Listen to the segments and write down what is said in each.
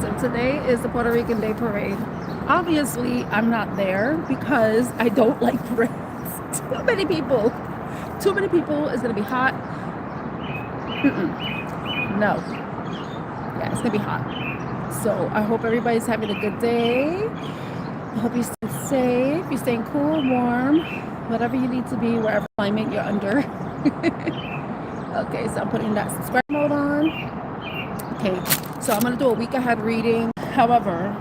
so today is the Puerto Rican Day Parade. Obviously, I'm not there because I don't like parades. Too many people. Too many people. It's going to be hot. No. Yeah, it's going to be hot. So I hope everybody's having a good day. I hope you stay safe. You're staying cool, warm, whatever you need to be, wherever climate you're under. Okay, so I'm putting that subscribe mode on. Okay, so I'm going to do a week ahead reading. However,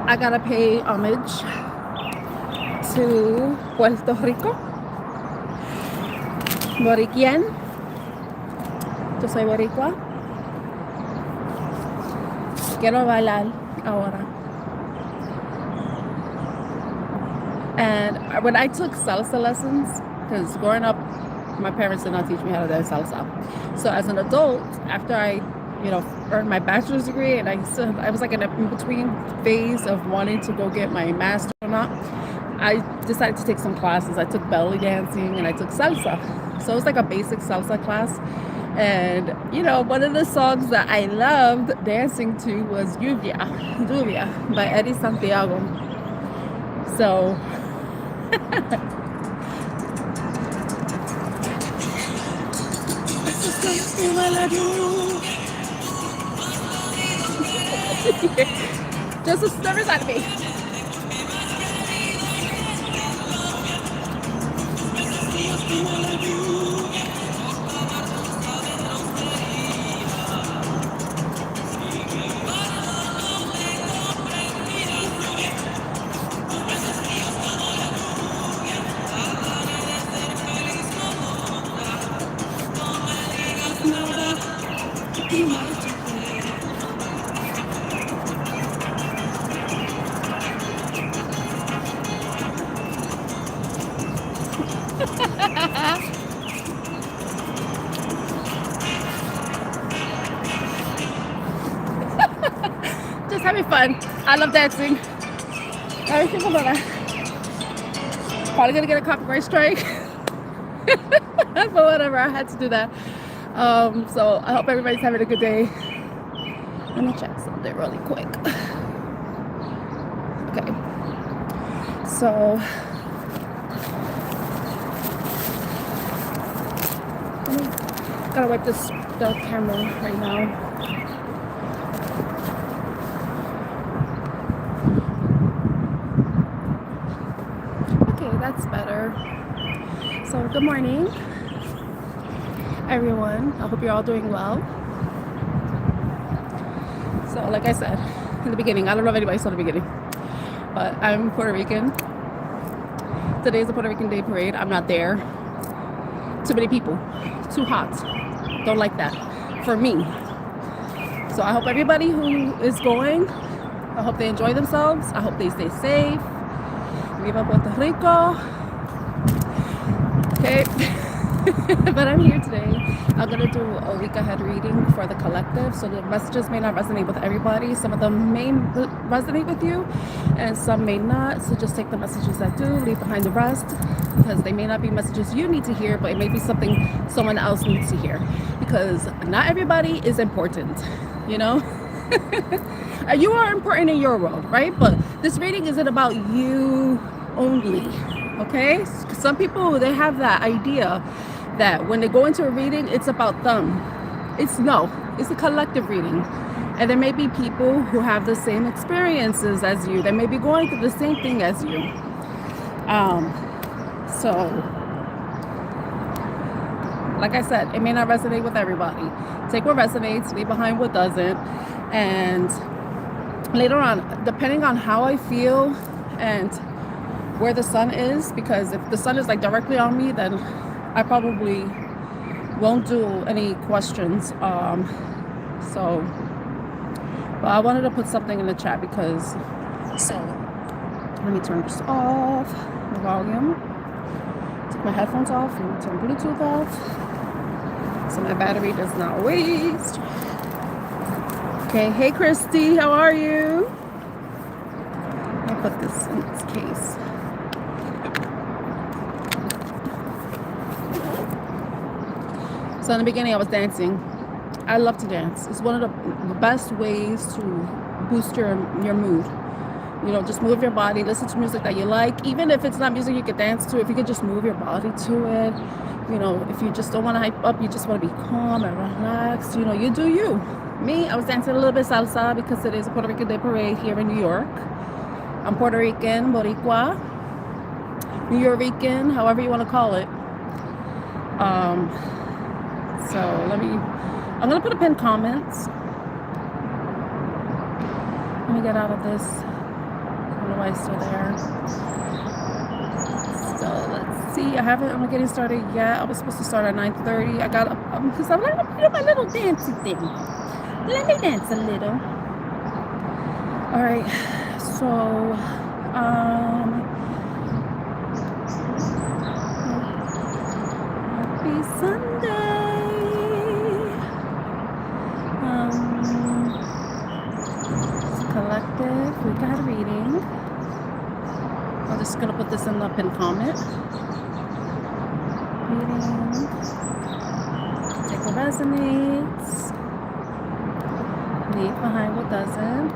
I got to pay homage to Puerto Rico. Boriquian. Yo soy boricua. Quiero bailar ahora. And when I took salsa lessons, because growing up, my parents did not teach me how to dance salsa. So as an adult, after I, earned my bachelor's degree, and I was like in a in-between phase of wanting to go get my master's or not, I decided to take some classes. I took belly dancing and I took salsa. So it was like a basic salsa class. And, one of the songs that I loved dancing to was Lluvia by Eddie Santiago. So, just a nervous out of me. Just having fun. I love dancing. Probably gonna get a copyright strike. But whatever, I had to do that. So I hope everybody's having a good day. Let me check something really quick. Okay. So gotta wipe the camera right now. Okay, that's better. So good morning, everyone. I hope you're all doing well. So like I said in the beginning, I don't know if anybody saw the beginning, but I'm Puerto Rican. Today's the Puerto Rican Day Parade. I'm not there. Too many people. Too hot. Don't like that for me. So I hope everybody who is going, I hope they enjoy themselves. I hope they stay safe. Viva Puerto Rico. Okay. But I'm here today. I'm going to do a week ahead reading for the collective. So the messages may not resonate with everybody. Some of them may resonate with you and some may not. So just take the messages that do, leave behind the rest, because they may not be messages you need to hear, but it may be something someone else needs to hear, because not everybody is important, You are important in your world, right? But this reading isn't about you only, okay? Some people, they have that idea that when they go into a reading, it's about them. It's a collective reading. And there may be people who have the same experiences as you. They may be going through the same thing as you. So, like I said, it may not resonate with everybody. Take what resonates, leave behind what doesn't. And later on, depending on how I feel and where the sun is, because if the sun is like directly on me, then I probably won't do any questions. But I wanted to put something in the chat because, so let me turn this off, the volume, take my headphones off and turn Bluetooth off so my battery does not waste. Okay, hey Christy, how are you? I'll put this in its case. So in the beginning I was dancing I love to dance. It's one of the best ways to boost your mood. You know, just move your body, listen to music that you like. Even if it's not music you could dance to, if you could just move your body to it. You know, if you just don't want to hype up, you just want to be calm and relaxed, you know, you do you. Me, I was dancing a little bit salsa because it is a Puerto Rican Day Parade here in New York. I'm Puerto Rican, Boricua, New Yorican, however you want to call it. So I'm going to put a pinned comments. Let me get out of this. I don't know why it's still there. So let's see. I'm getting started yet. I was supposed to start at 9:30. I got up because I'm like, do my little dancey thing. Let me dance a little. All right. So, happy Sunday. Collective. We got a reading. I'm just gonna put this in the pinned comment. Reading. Take what resonates. Leave behind what doesn't.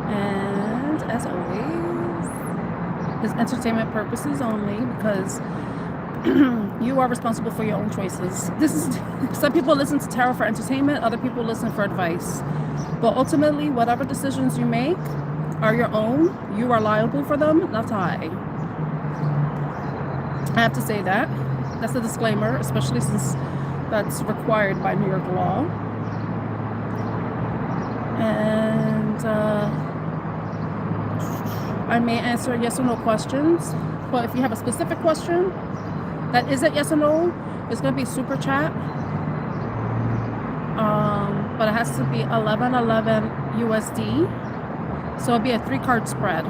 And as always, it's entertainment purposes only because you are responsible for your own choices. Some people listen to tarot for entertainment, other people listen for advice. But ultimately, whatever decisions you make are your own. You are liable for them, not I. I have to say that. That's a disclaimer, especially since that's required by New York law. And I may answer yes or no questions. But if you have a specific question that isn't yes or no, it's going to be super chat. But it has to be 1111 USD. So it'll be a 3-card spread.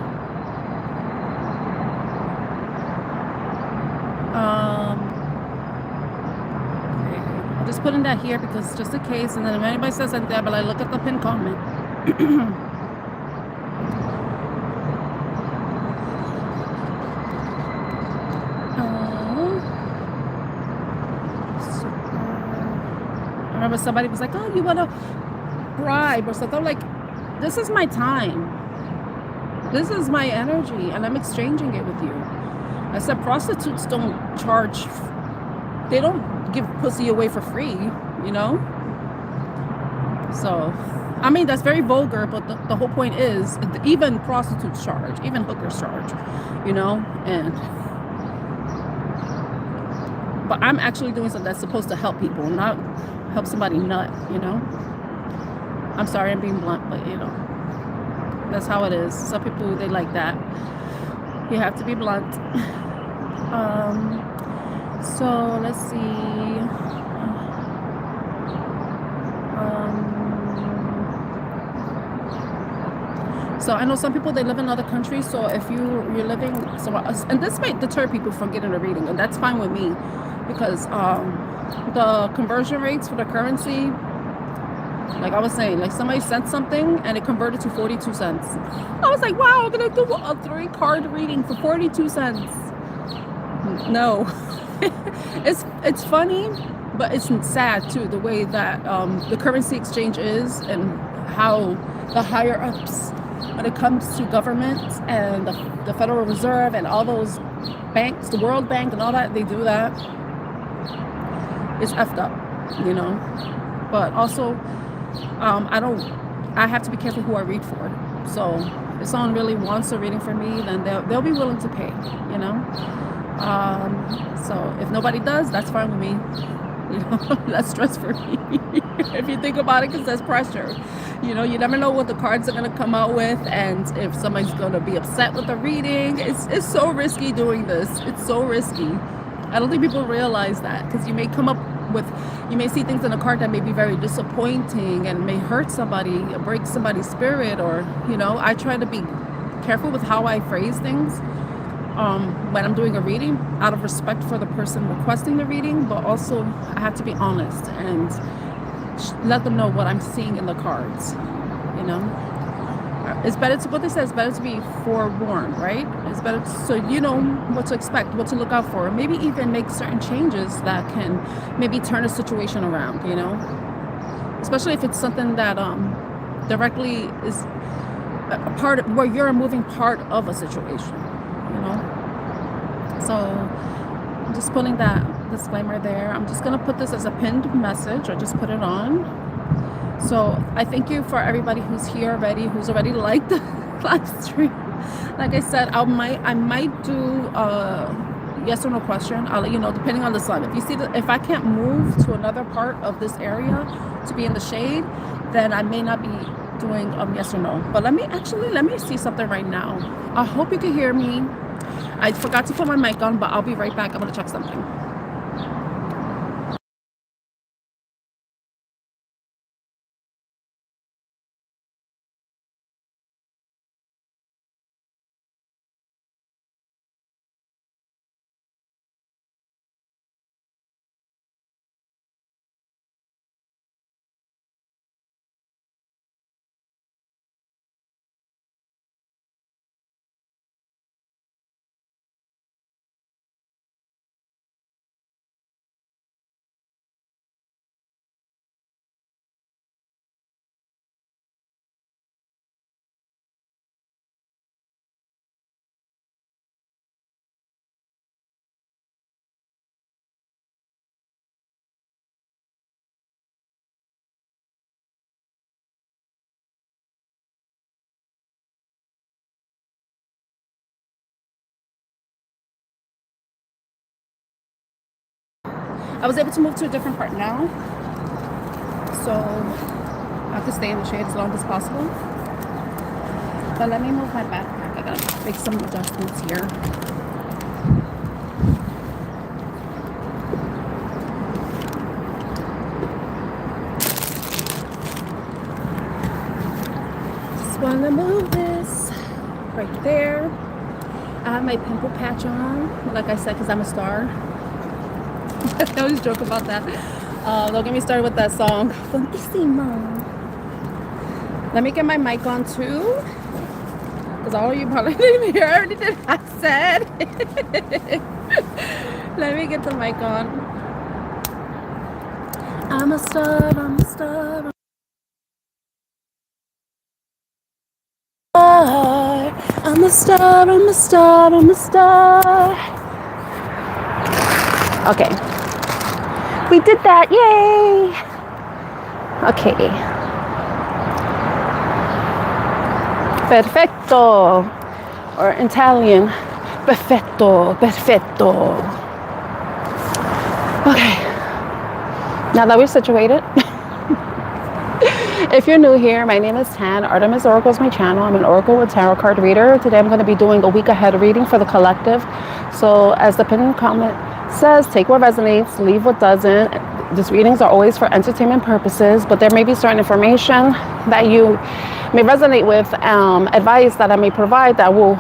I'll just put in that here because just in case, and then if anybody says something there, but I look at the pinned comment. I remember somebody was like, oh, you want to bribe or something. I'm like, this is my time. This is my energy, and I'm exchanging it with you. I said, prostitutes don't charge. They don't give pussy away for free, you know? So, I mean, that's very vulgar, but the whole point is, even prostitutes charge, even hookers charge, you know? But I'm actually doing something that's supposed to help people, not help somebody nut, you know? I'm sorry, I'm being blunt, but, you know, that's how it is. Some people, they like that. You have to be blunt. So let's see. So I know some people, they live in other countries. So if you're living somewhere else, and this might deter people from getting a reading, and that's fine with me, because the conversion rates for the currency, like I was saying, like somebody sent something and it converted to 42 cents. I was like, wow, I'm gonna do a 3-card reading for 42 cents. No. It's funny, but it's sad too, the way that the currency exchange is, and how the higher ups, when it comes to government and the Federal Reserve and all those banks, the World Bank and all that, they do that. It's effed up, you know. But also, I have to be careful who I read for. So if someone really wants a reading for me, then they'll be willing to pay, you know. So if nobody does, that's fine with me. You know, less stress for me. If you think about it, because there's pressure. You know, you never know what the cards are going to come out with, and if somebody's going to be upset with the reading. It's so risky doing this. It's so risky. I don't think people realize that, because you may see things in a card that may be very disappointing and may hurt somebody, or break somebody's spirit, or, you know, I try to be careful with how I phrase things when I'm doing a reading, out of respect for the person requesting the reading, but also I have to be honest and let them know what I'm seeing in the cards, you know. It's better to, what they say, it's better to be forewarned, right? It's better so you know what to expect, what to look out for, maybe even make certain changes that can maybe turn a situation around, you know? Especially if it's something that directly is a part of, where you're a moving part of a situation, you know? So I'm just putting that disclaimer there. I'm just gonna put this as a pinned message, or just put it on. So I thank you for everybody who's here already, who's already liked the live stream. Like I said, I might do a yes or no question. I'll let you know depending on the sun. If you see if I can't move to another part of this area to be in the shade, then I may not be doing yes or no. But let me see something right now. I hope you can hear me. I forgot to put my mic on, but I'll be right back. I'm gonna check something. I was able to move to a different part now, so I have to stay in the shade as long as possible. But let me move my backpack. I gotta make some adjustments here. Just wanna move this right there. I have my pimple patch on, like I said, because I'm a star. I always joke about that. Don't get me started with that song. Let me get my mic on too, because all of you probably didn't hear everything I said. Let me get the mic on. I'm a star, I'm a star. I'm a star, I'm a star, I'm a star. Okay. We did that, yay! Okay. Perfetto, or in Italian, perfetto, perfetto. Okay, now that we're situated, if you're new here, my name is Tan. Artemis Oracle is my channel. I'm an Oracle with Tarot card reader. Today I'm going to be doing a week ahead reading for the collective. So as the pinned comment says, take what resonates, leave what doesn't. These readings are always for entertainment purposes, but there may be certain information that you may resonate with, advice that I may provide that will,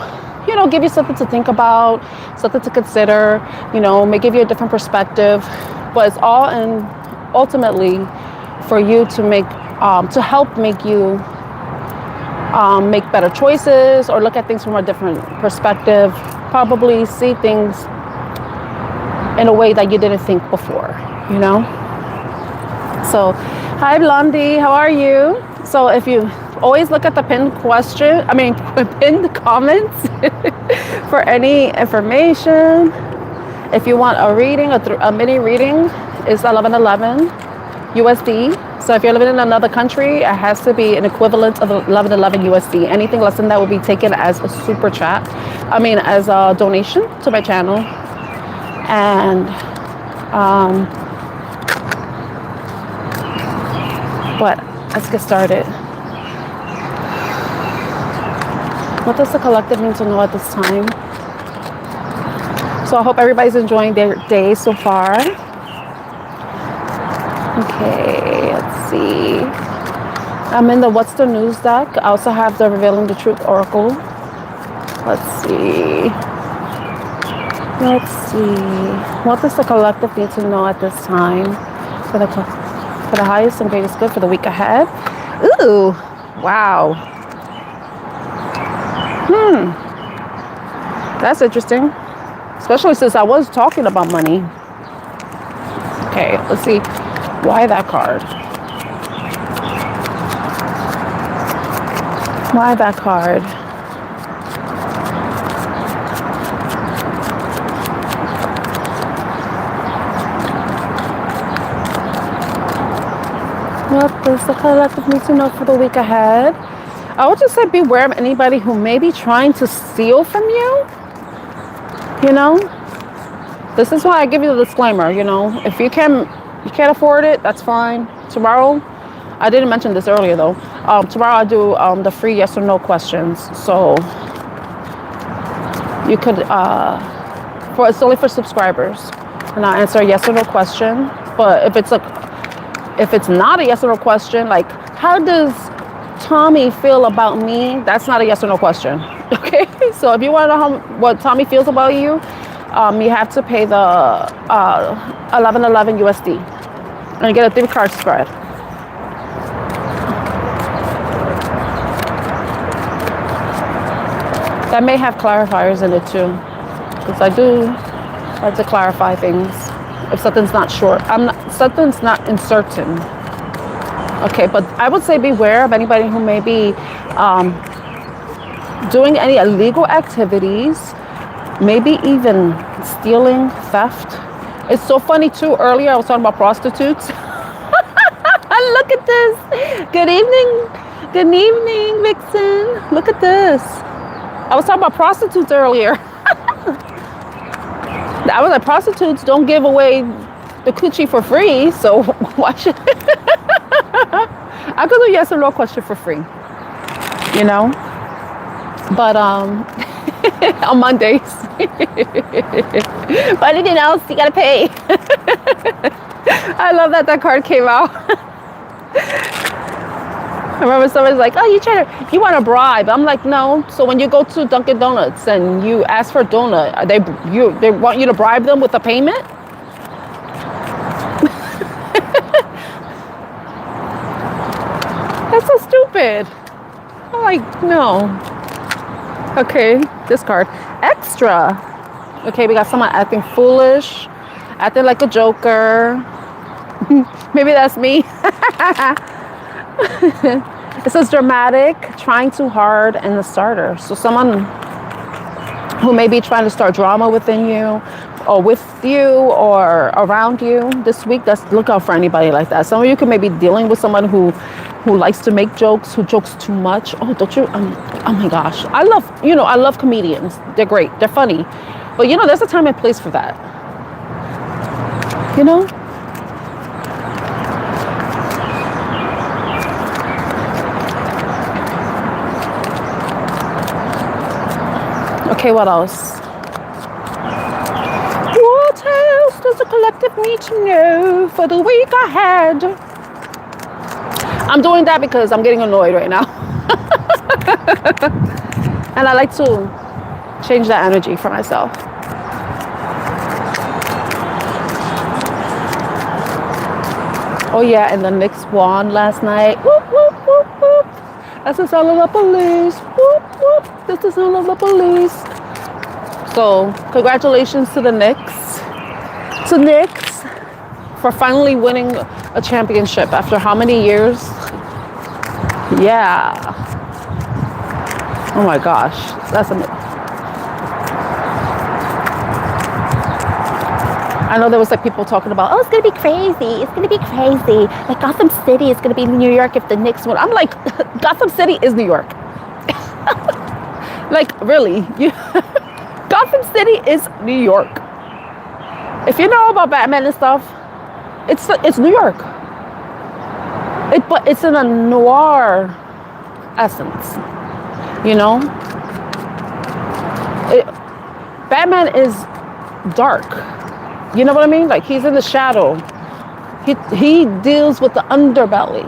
you know, give you something to think about, something to consider, you know, may give you a different perspective, but it's all in ultimately for you to make, to help make you make better choices or look at things from a different perspective, probably see things in a way that you didn't think before, you know? So, hi Blondie, how are you? So if you always look at the pinned pinned comments for any information. If you want a reading, a mini reading, is 1111 USD. So if you're living in another country, it has to be an equivalent of 1111 USD. Anything less than that will be taken as a super chat. As a donation to my channel. And let's get started. What does the collective need to know at this time? So I hope everybody's enjoying their day so far. Okay, let's see. I'm in the What's the News deck. I also have the Revealing the Truth Oracle. Let's see. What does the collective need to know at this time for the highest and greatest good for the week ahead? Ooh, wow. That's interesting. Especially since I was talking about money. Okay, let's see. Why that card? Why that card? What does the collective need to know for the week ahead? I would just say beware of anybody who may be trying to steal from you. You know? This is why I give you the disclaimer, you know. If you can't afford it, that's fine. Tomorrow, I didn't mention this earlier though. Tomorrow I do the free yes or no questions. So you could, it's only for subscribers. And I'll answer a yes or no question. But if it's not a yes or no question, like how does Tommy feel about me? That's not a yes or no question. Okay? So if you want to know what Tommy feels about you, you have to pay the 1111 USD and you get a 3-card spread. That may have clarifiers in it too, because I do like to clarify things if something's not sure. Something's not uncertain. Okay, but I would say beware of anybody who may be doing any illegal activities, maybe even stealing, theft. It's so funny too. Earlier I was talking about prostitutes. Look at this. Good evening. Good evening, Vixen. Look at this. I was talking about prostitutes earlier. I was like, prostitutes don't give away the coochie for free, so why should I could do yes or no question for free, you know? But on Mondays, but anything else, you gotta pay. I love that card came out. I remember somebody's like, oh, you want a bribe. I'm like, no. So when you go to Dunkin' Donuts and you ask for a donut, they want you to bribe them with a payment? That's so stupid. I'm like, no. Okay, this card. Extra. Okay, we got someone acting foolish, acting like a joker. Maybe that's me. It says dramatic, trying too hard, and the starter. So someone who may be trying to start drama within you, or with you, or around you this week. Look out for anybody like that. Some of you could maybe dealing with someone who likes to make jokes, who jokes too much. Oh, don't you? Oh my gosh, I love comedians. They're great. They're funny, but there's a time and place for that. Okay, what else? What else does the collective need to know for the week ahead? I'm doing that because I'm getting annoyed right now. And I like to change that energy for myself. Oh yeah, and the Knicks won last night. Whoop, whoop, whoop, whoop. That's the sound of the police. Whoop, whoop. That's the sound of the police. So, congratulations to the Knicks. To Knicks for finally winning a championship after how many years? Yeah. Oh my gosh. That's amazing. I know there was like people talking about, oh, it's going to be crazy. It's going to be crazy. Like Gotham City is going to be New York if the Knicks win. I'm like, Gotham City is New York. Like, really? Gotham City is New York. If you know about Batman and stuff, it's New York. But it's in a noir essence, Batman is dark. You know what I mean? Like, he's in the shadow. He deals with the underbelly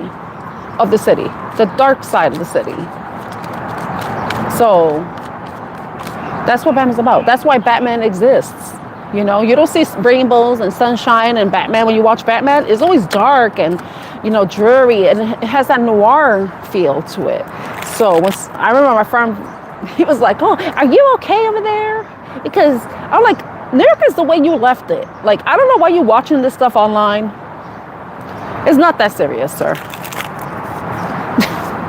of the city, the dark side of the city. So that's what Batman's about. That's why Batman exists. You don't see rainbows and sunshine and Batman when you watch Batman. It's always dark and, dreary, and it has that noir feel to it. So I remember my friend He was like, oh, are you okay over there? Because I'm like, New York is the way you left it. Like, I don't know why you're watching this stuff online. It's not that serious, sir.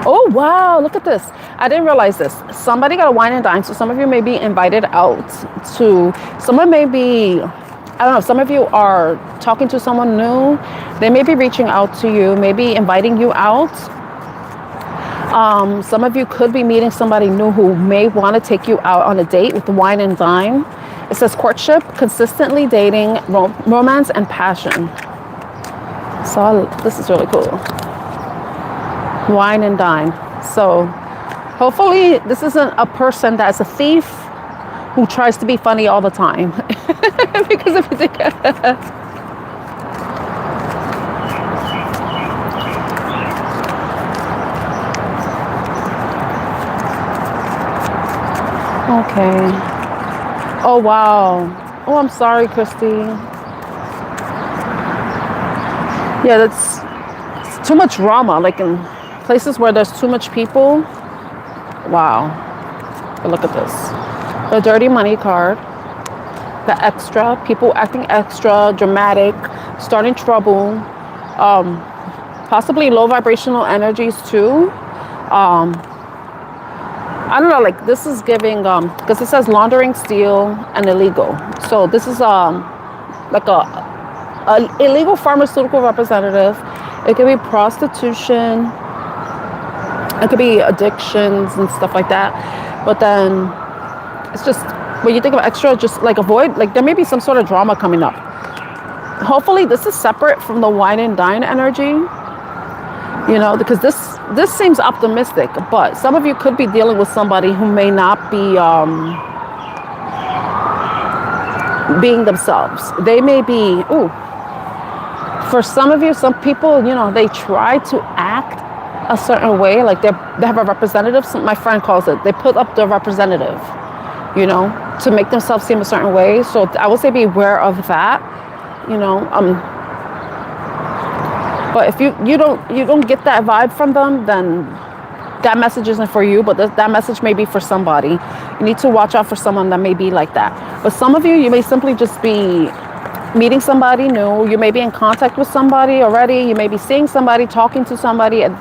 Oh, wow, look at this. I didn't realize this. Somebody got a wine and dine, so some of you may be invited out to, someone may be, I don't know, some of you are talking to someone new. They may be reaching out to you, maybe inviting you out. Some of you could be meeting somebody new who may want to take you out on a date with the wine and dine. It says courtship, consistently dating, romance, and passion. So this is really cool. Wine and dine. So hopefully this isn't a person that's a thief who tries to be funny all the time. Because if you think okay. Oh, wow. Oh, I'm sorry, Christy. Yeah, it's too much drama. Like in places where there's too much people. Wow. But look at this. The dirty money card. The extra. People acting extra, dramatic, starting trouble. Possibly low vibrational energies too. I don't know, like this is giving, because it says laundering, steal, and illegal. So this is like a illegal pharmaceutical representative. It could be prostitution. It could be addictions and stuff like that. But then it's just, when you think of extra, just like avoid, like there may be some sort of drama coming up. Hopefully this is separate from the wine and dine energy. You know, because this seems optimistic, but some of you could be dealing with somebody who may not be being themselves. They may be, for some of you, some people, you know, they try to act a certain way, like they have a representative. My friend calls it, they put up the representative, you know, to make themselves seem a certain way. So I would say be aware of that, you know. But if you don't get that vibe from them, then that message isn't for you, but that message may be for somebody. You need to watch out for someone that may be like that. But some of you may simply just be meeting somebody new. You may be in contact with somebody already. You may be seeing somebody, talking to somebody, and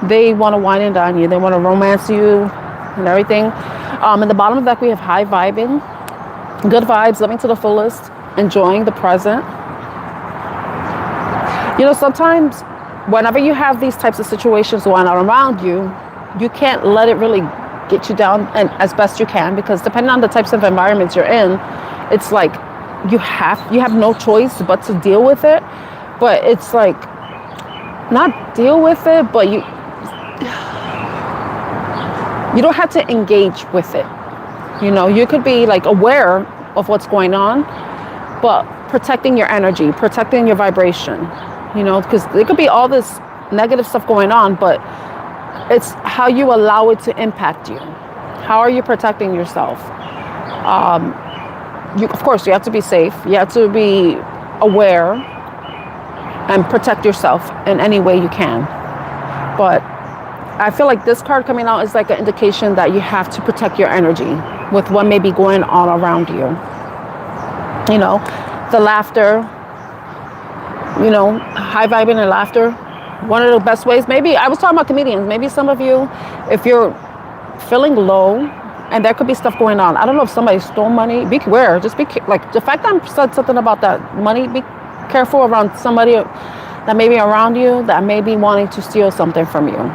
they want to wine and dine you. They want to romance you and everything. In the bottom of the deck, we have high vibing, good vibes, living to the fullest, enjoying the present. You know, sometimes whenever you have these types of situations going on around you, you can't let it really get you down, and as best you can, because depending on the types of environments you're in, it's like you have no choice but to deal with it. But it's like, not deal with it, but you don't have to engage with it. You know, you could be like aware of what's going on, but protecting your energy, protecting your vibration. You know, because there could be all this negative stuff going on, but it's how you allow it to impact you. How are you protecting yourself? Of course, you have to be safe. You have to be aware and protect yourself in any way you can. But I feel like this card coming out is like an indication that you have to protect your energy with what may be going on around you. You know, the laughter, you know, high vibing and laughter. One of the best ways, maybe, I was talking about comedians. Maybe some of you, if you're feeling low and there could be stuff going on. I don't know if somebody stole money. Be aware. Just be, like, the fact that I said something about that money, be careful around somebody that may be around you that may be wanting to steal something from you.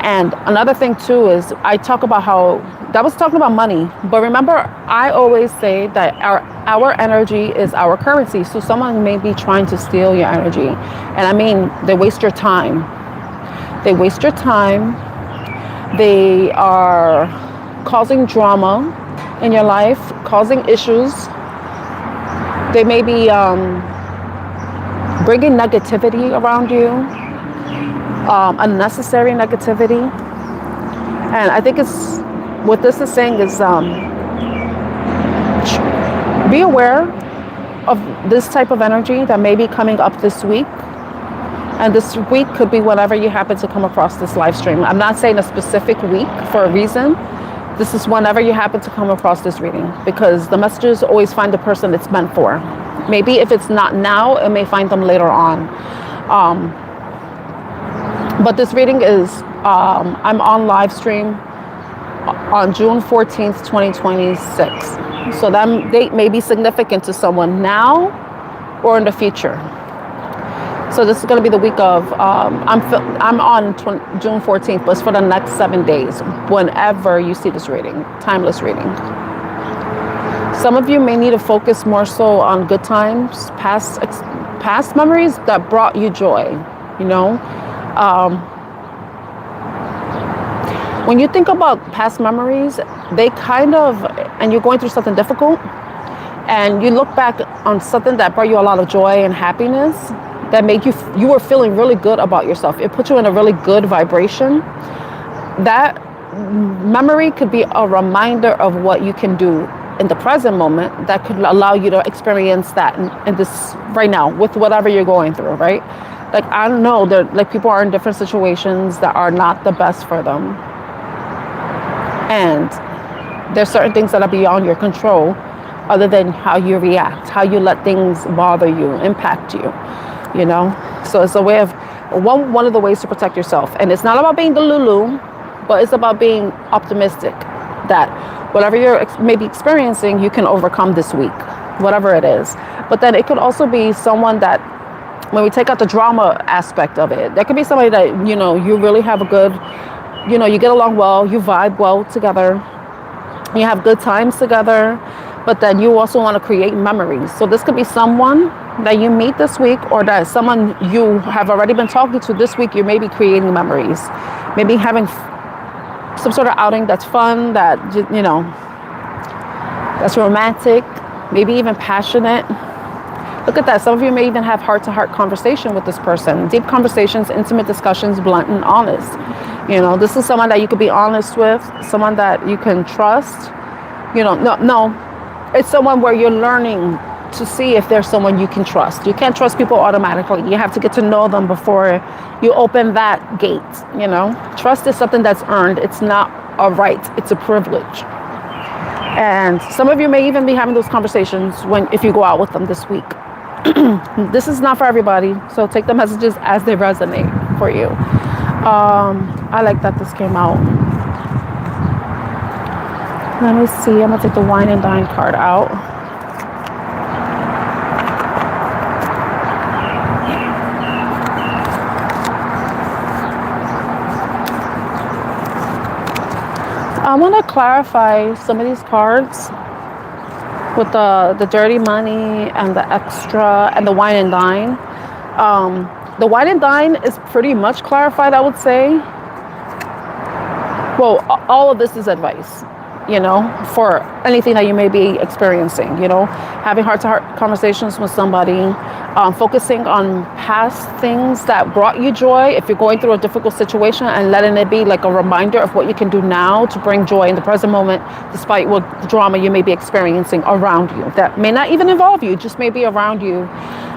And another thing too is I talk about how that was talking about money, but remember I always say that our energy is our currency. So someone may be trying to steal your energy, and I mean they waste your time. They waste your time. They are causing drama in your life, causing issues. They may be bringing negativity around you. Unnecessary negativity. And I think it's what this is saying is be aware of this type of energy that may be coming up this week. And this week could be whenever you happen to come across this live stream. I'm not saying a specific week for a reason, This is whenever you happen to come across this reading, because the messages always find the person it's meant for. Maybe if it's not now, it may find them later on. But this reading is, I'm on live stream on June 14th, 2026. So that date may be significant to someone now or in the future. So this is going to be the week of, I'm on June 14th, but it's for the next 7 days, whenever you see this reading, timeless reading. Some of you may need to focus more so on good times, past memories that brought you joy, you know. When you think about past memories, they kind of, and you're going through something difficult, and you look back on something that brought you a lot of joy and happiness, that make you were feeling really good about yourself. It put you in a really good vibration. That memory could be a reminder of what you can do in the present moment that could allow you to experience that in this right now with whatever you're going through, right? Like, I don't know, like people are in different situations that are not the best for them. And there's certain things that are beyond your control other than how you react, how you let things bother you, impact you, you know? So it's a way of, one of the ways to protect yourself. And it's not about being the Lulu, but it's about being optimistic that whatever you're maybe experiencing, you can overcome this week, whatever it is. But then it could also be someone that, when we take out the drama aspect of it, there could be somebody that, you know, you really have a good, you know, you get along well, you vibe well together, you have good times together, but then you also want to create memories. So this could be someone that you meet this week, or that someone you have already been talking to this week. You may be creating memories, maybe having some sort of outing that's fun, that, you know, that's romantic, maybe even passionate. Look at that. Some of you may even have heart-to-heart conversation with this person. Deep conversations, intimate discussions, blunt and honest. You know, this is someone that you could be honest with, someone that you can trust. You know, no, it's someone where you're learning to see if there's someone you can trust. You can't trust people automatically. You have to get to know them before you open that gate, you know. Trust is something that's earned. It's not a right, it's a privilege. And some of you may even be having those conversations if you go out with them this week. This is not for everybody, so take the messages as they resonate for you. I like that this came out. Let me see. I'm gonna take the wine and dine card out. I want to clarify some of these cards with the dirty money and the extra and the wine and dine. The wine and dine is pretty much clarified, I would say. Well, all of this is advice, you know, for anything that you may be experiencing, you know, having heart-to-heart conversations with somebody, focusing on past things that brought you joy if you're going through a difficult situation, and letting it be like a reminder of what you can do now to bring joy in the present moment, despite what drama you may be experiencing around you that may not even involve you, just may be around you.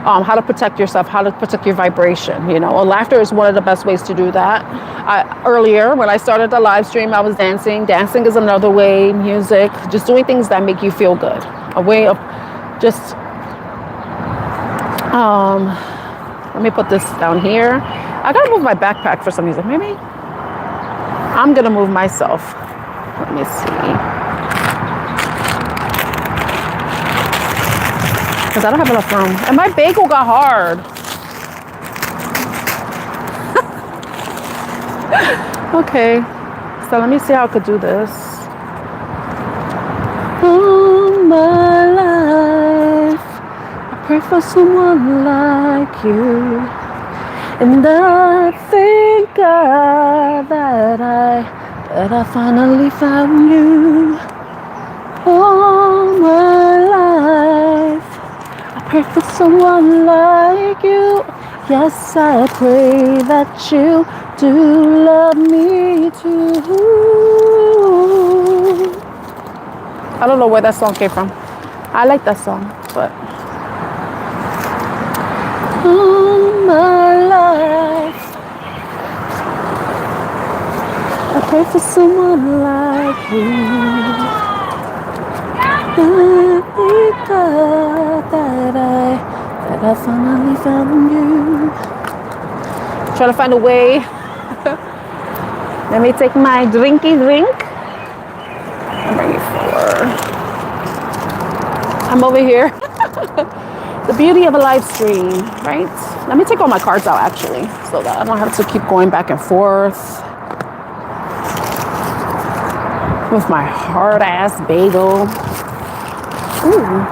How to protect yourself, how to protect your vibration. You know, laughter is one of the best ways to do that. Earlier, when I started the live stream, I was dancing. Dancing is another way. Music, just doing things that make you feel good. A way of just, let me put this down here. I gotta move my backpack for some reason. Maybe I'm gonna move myself. Let me see. Because I don't have enough room. And my bagel got hard. Okay. So let me see how I could do this. All my life, I pray for someone like you. And I thank God that I finally found you. All my life, pray for someone like you. Yes, I pray that you do love me too. I don't know where that song came from. I like that song, but all my life, I pray for someone like like you. Thank God that I finally found you. Trying to find a way. Let me take my drinky drink. I'm ready for. I'm over here. The beauty of a live stream, right? Let me take all my cards out actually, so that I don't have to keep going back and forth with my hard ass bagel. Ooh.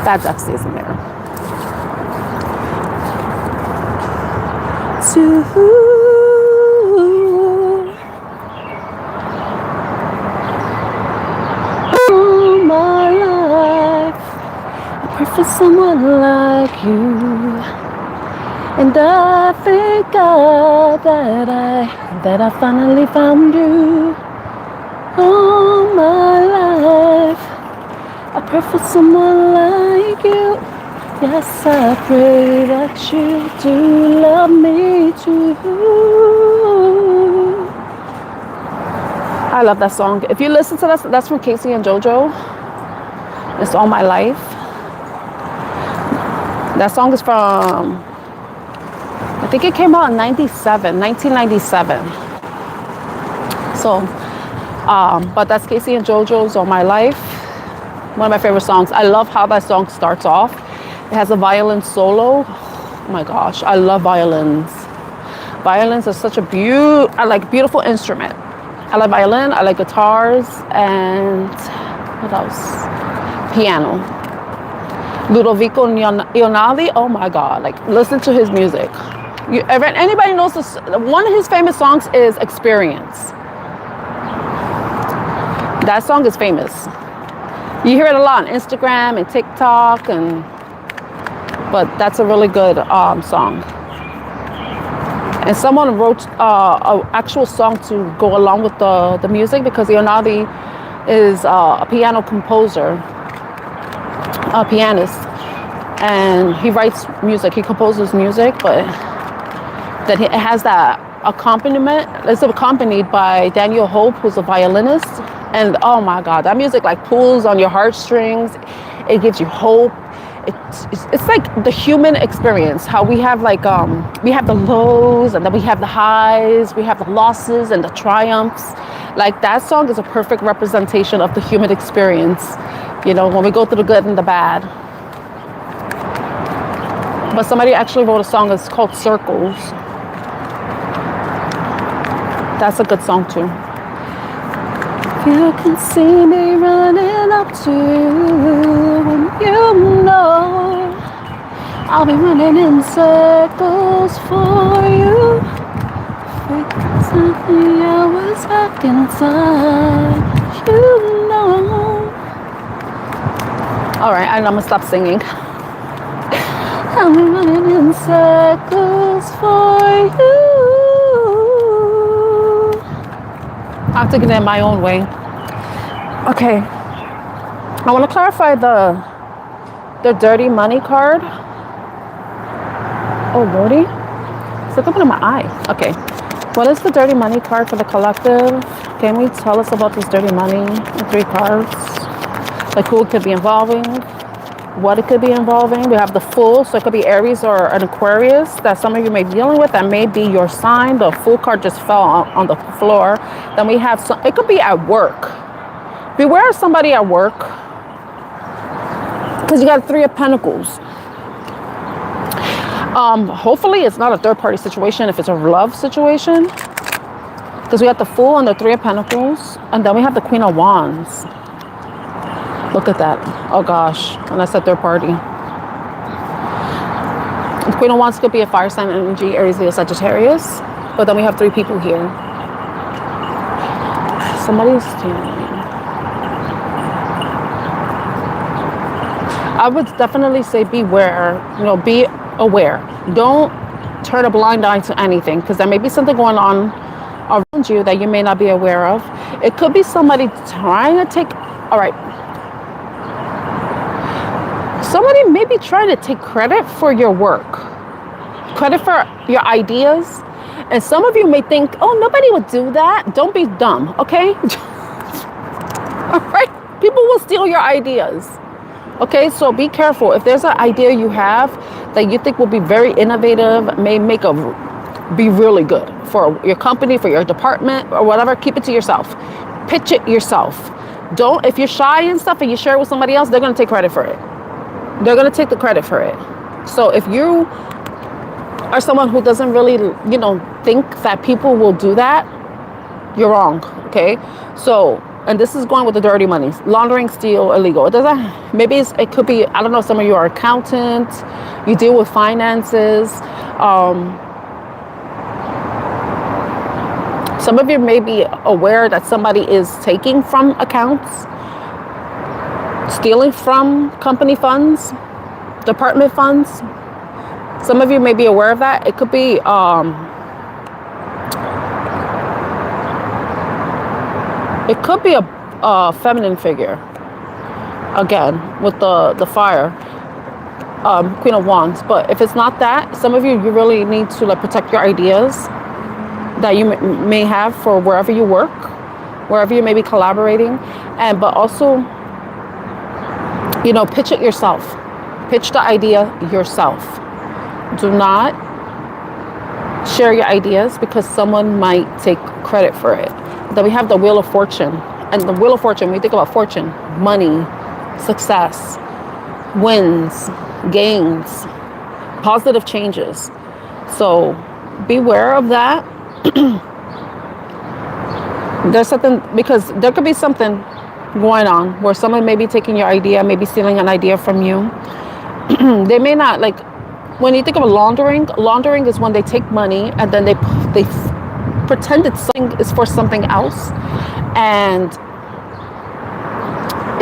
That definitely isn't there. To all my life, I pray for someone like you, and I thank God that I finally found you. All my life, I pray for someone like you. Yes, I pray that you do love me too. I love that song. If you listen to that, that's from Casey and JoJo. It's All My Life. That song is from, I think it came out in 1997. So, but that's Casey and JoJo's All My Life. One of my favorite songs. I love how that song starts off. It has a violin solo. Oh my gosh, I love violins. Violins are such a beautiful instrument. I like violin, I like guitars, and what else? Piano. Ludovico Einaudi, oh my God, like listen to his music. Anybody knows this? One of his famous songs is Experience. That song is famous. You hear it a lot on Instagram and TikTok, but that's a really good song. And someone wrote an actual song to go along with the music, because Einaudi is a piano composer, a pianist, and he writes music. He composes music, but that it has that accompaniment. It's accompanied by Daniel Hope, who's a violinist. And oh my God, that music like pulls on your heartstrings. It gives you hope. It's like the human experience, how we have like we have the lows, and then we have the highs, we have the losses and the triumphs. Like that song is a perfect representation of the human experience, you know, when we go through the good and the bad. But somebody actually wrote a song that's called Circles. That's a good song too. You can see me running up to you, and you know I'll be running in circles for you. Exactly hours back in time, you know. All right, I'm gonna stop singing. I'll be running in circles for you. I have to get it my own way. Okay. I want to clarify the dirty money card. Oh, Lordy. It's looking in my eye. Okay. What is the dirty money card for the collective? Can we tell us about this dirty money? The 3 cards. Like who it could be involving. What it could be involving. We have the Fool, so it could be Aries or an Aquarius that some of you may be dealing with. That may be your sign. The Fool card just fell on the floor. Then we have some, it could be at work. Beware of somebody at work, because you got 3 of Pentacles. Hopefully it's not a third-party situation if it's a love situation, because we got the Fool and the 3 of Pentacles, and then we have the Queen of Wands. Look at that. Oh gosh, and I said third party. The Queen of Wands could be a fire sign energy, Aries, Leo, Sagittarius. But then we have 3 people here. Somebody's standing. I would definitely say beware. You know, be aware. Don't turn a blind eye to anything, because there may be something going on around you that you may not be aware of. It could be somebody trying to take, all right. Somebody may be trying to take credit for your work, credit for your ideas, And some of you may think, oh, nobody would do that. Don't be dumb, okay? All right? People will steal your ideas. Okay, so be careful. If there's an idea you have that you think will be very innovative, may be really good for your company, for your department, or whatever, keep it to yourself. Pitch it yourself. Don't, if you're shy and stuff and you share it with somebody else, they're going to take credit for it. They're going to take the credit for it. So if you are someone who doesn't really, think that people will do that, you're wrong, okay? So, and this is going with the dirty money, laundering, steal, illegal. It doesn't, maybe it could be, I don't know, some of you are accountants, you deal with finances. Some of you may be aware that somebody is taking from accounts, stealing from company funds, department funds. Some of you may be aware of that. It could be a feminine figure. Again, with the fire, Queen of Wands. But if it's not that, some of you really need to protect your ideas that you may have for wherever you work, wherever you may be collaborating, but also, pitch it yourself. Pitch the idea yourself. Do not share your ideas because someone might take credit for it. Then we have the Wheel of Fortune. And the Wheel of Fortune, when you think about fortune, money, success, wins, gains, positive changes. So beware of that. There's something, because there could be something going on where someone may be taking your idea, maybe stealing an idea from you. They may not, when you think of laundering is when they take money and then they pretend it's something is for something else, and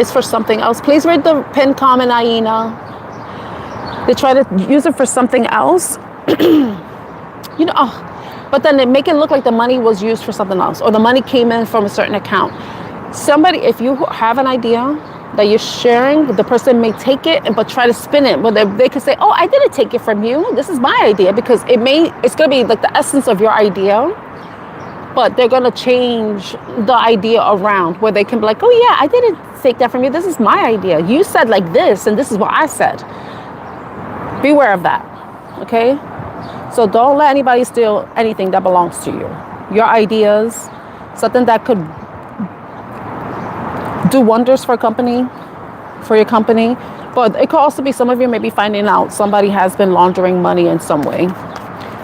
it's for something else. Please read the pin comment, Aina. They try to use it for something else. But then they make it look like the money was used for something else, or the money came in from a certain account. Somebody, if you have an idea that you're sharing, the person may take it but try to spin it. But they could say, oh, I didn't take it from you. This is my idea, because it's going to be the essence of your idea. But they're going to change the idea around where they can be like, oh yeah, I didn't take that from you. This is my idea. You said like this, and this is what I said. Beware of that, okay? So don't let anybody steal anything that belongs to you. Your ideas, something that could do wonders for your company. But it could also be some of you may be finding out somebody has been laundering money in some way,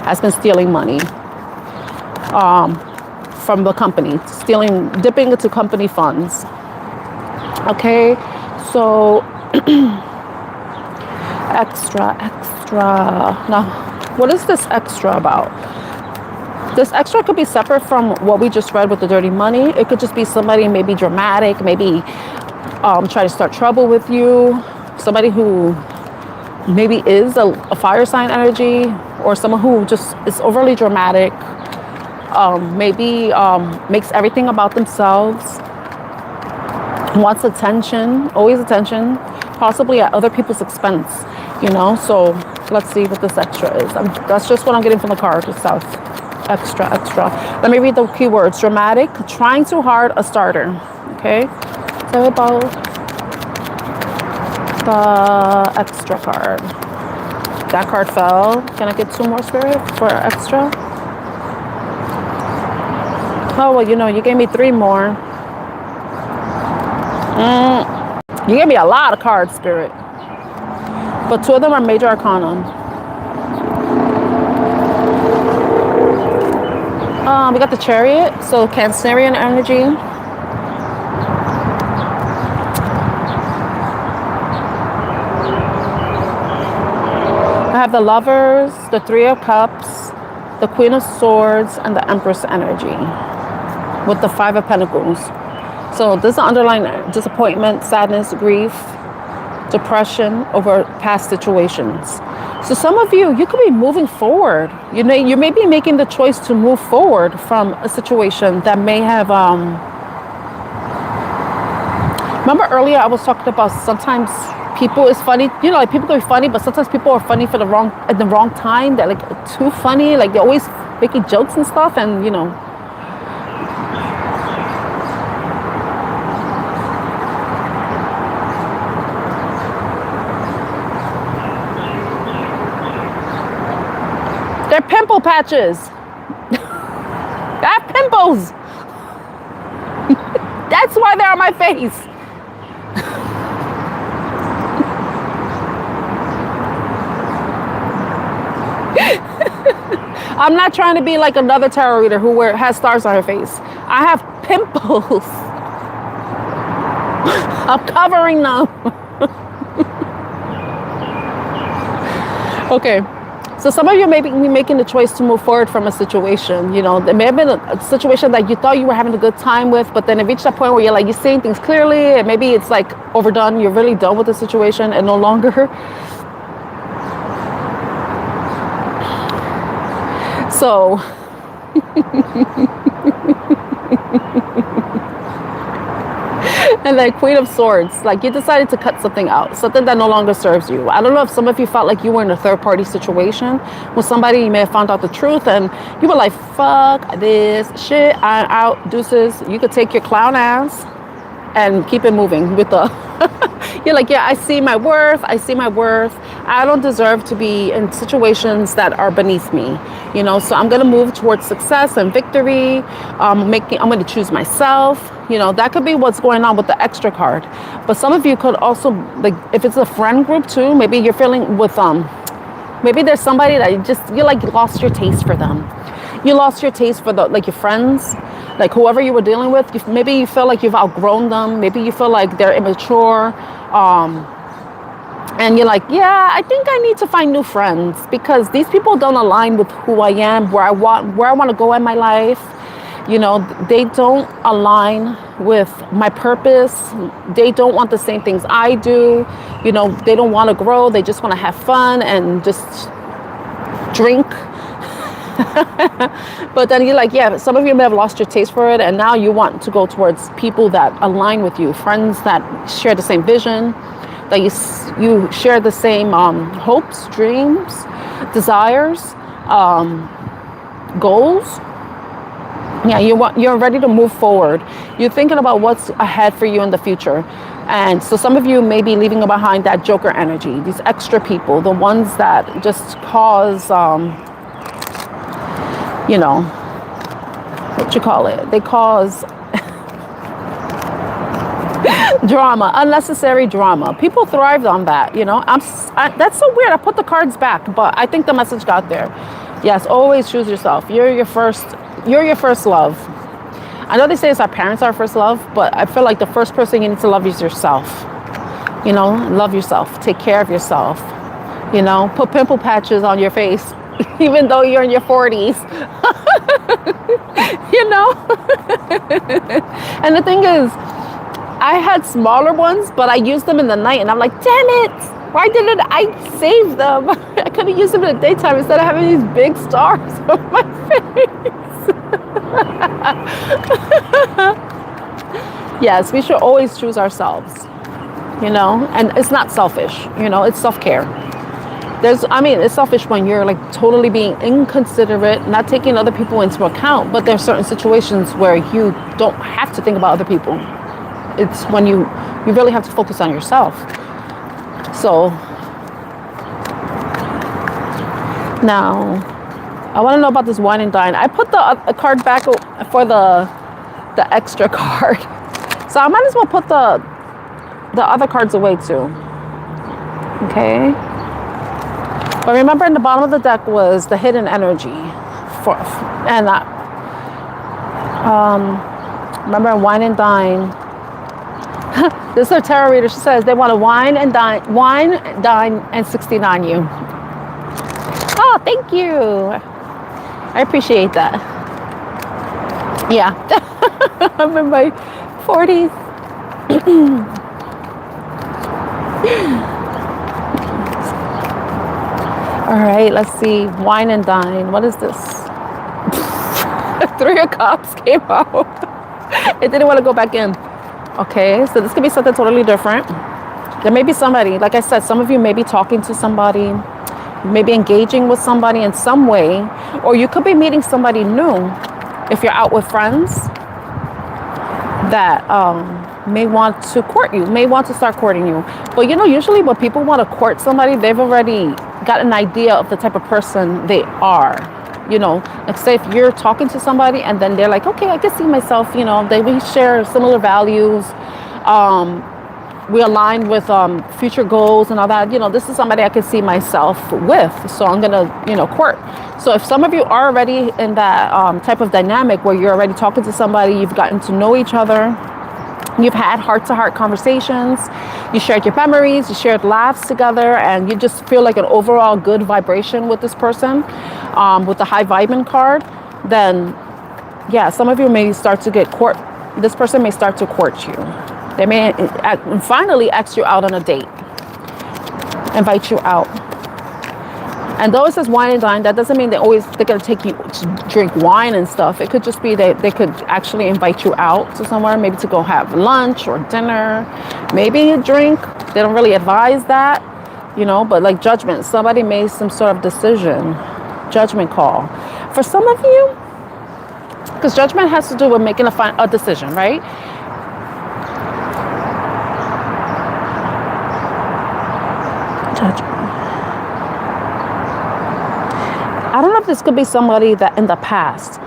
has been stealing money from the company, dipping into company funds. Okay, so extra. Now, what is this extra about? This extra could be separate from what we just read with the dirty money. It could just be somebody maybe dramatic, maybe try to start trouble with you. Somebody who maybe is a fire sign energy, or someone who just is overly dramatic. Maybe makes everything about themselves. Wants attention, always attention, possibly at other people's expense. So let's see what this extra is. That's just what I'm getting from the card itself. Extra. Let me read the keywords. Dramatic, trying too hard, a starter. Okay, so about the extra card. That card fell. Can I get 2 more, Spirit, for extra? Oh, well, you gave me 3 more. You gave me a lot of cards, Spirit. But 2 of them are major arcana. We got the Chariot, so Cancerian energy. I have the Lovers, the 3 of Cups, the Queen of Swords, and the Empress energy with the 5 of Pentacles. So this is underlying disappointment, sadness, grief, depression over past situations. So some of you could be moving forward. You may be making the choice to move forward from a situation that may have, remember earlier I was talking about sometimes people is funny. You know, like people can be funny, but sometimes people are funny for at the wrong time. They're like too funny. Like they're always making jokes and stuff, and you know. They're pimple patches. I have pimples. That's why they're on my face. I'm not trying to be like another tarot reader who has stars on her face. I have pimples. I'm covering them. Okay. So some of you may be making the choice to move forward from a situation. You know, there may have been a situation that you thought you were having a good time with, but then it reached that point where you're seeing things clearly, and maybe it's like overdone. You're really done with the situation and no longer. So, and then Queen of Swords, like you decided to cut something out, something that no longer serves you. I don't know if some of you felt like you were in a third party situation with somebody. You may have found out the truth and you were like, fuck this shit, I'm out, deuces. You could take your clown ass and keep it moving with the, you're like, yeah, I see my worth. I don't deserve to be in situations that are beneath me, you know, so I'm going to move towards success and victory. I'm going to choose myself. You know, that could be what's going on with the extra card. But some of you could also, like, if it's a friend group too, maybe you're feeling with, maybe there's somebody that you like lost your taste for them. You lost your taste for your friends, like whoever you were dealing with. Maybe you feel like you've outgrown them. Maybe you feel like they're immature. And you're like, yeah, I think I need to find new friends because these people don't align with who I am, where I want to go in my life. You know, they don't align with my purpose. They don't want the same things I do. You know, they don't want to grow. They just want to have fun and just drink. But then you're like, yeah, some of you may have lost your taste for it. And now you want to go towards people that align with you, friends that share the same vision, that you share the same hopes, dreams, desires, goals. Yeah, you're ready to move forward. You're thinking about what's ahead for you in the future. And so some of you may be leaving behind that joker energy, these extra people, the ones that just cause, you know, they cause drama, unnecessary drama. People thrive on that, you know. That's so weird. I put the cards back, but I think the message got there. Yes, always choose yourself. You're your first love. I know they say it's our parents are our first love, but I feel like the first person you need to love is yourself. You know, love yourself. Take care of yourself. You know, put pimple patches on your face, even though you're in your 40s. You know? And the thing is, I had smaller ones, but I used them in the night, and I'm like, damn it! Why didn't I save them? I could have used them in the daytime instead of having these big stars on my face. Yes, we should always choose ourselves, you know, and it's not selfish, you know, it's self-care. It's selfish when you're like totally being inconsiderate, not taking other people into account, but there's certain situations where you don't have to think about other people. It's when you really have to focus on yourself. So now I want to know about this wine and dine. I put the card back for the extra card. So I might as well put the other cards away too. Okay. But remember in the bottom of the deck was the hidden energy. Remember wine and dine. This is a tarot reader. She says they want to wine, dine, and 69 you. Oh, thank you. I appreciate that. Yeah. I'm in my 40s. All right, let's see. Wine and dine. What is this? 3 of Cups came out. It didn't want to go back in. Okay, so this could be something totally different. There may be somebody, like I said, some of you may be talking to somebody, maybe engaging with somebody in some way, or you could be meeting somebody new if you're out with friends that may want to court you, may want to start courting you. But usually when people want to court somebody, they've already got an idea of the type of person they are. Like say if you're talking to somebody and then they're like, okay, I can see myself, we share similar values, we align with future goals and all that. This is somebody I can see myself with, so I'm gonna court. So if some of you are already in that type of dynamic where you're already talking to somebody, you've gotten to know each other, you've had heart-to-heart conversations, you shared your memories, you shared laughs together, and you just feel like an overall good vibration with this person, with the high vibing card, then yeah, some of you may start to get court. This person may start to court you. They may finally ask you out on a date, invite you out. And though it says wine and dine, that doesn't mean they're going to take you to drink wine and stuff. It could just be that they could actually invite you out to somewhere, maybe to go have lunch or dinner, maybe a drink. They don't really advise that, but like judgment, somebody made some sort of decision, judgment call. For some of you, because judgment has to do with making a decision, right? Judgment. I don't know if this could be somebody that in the past.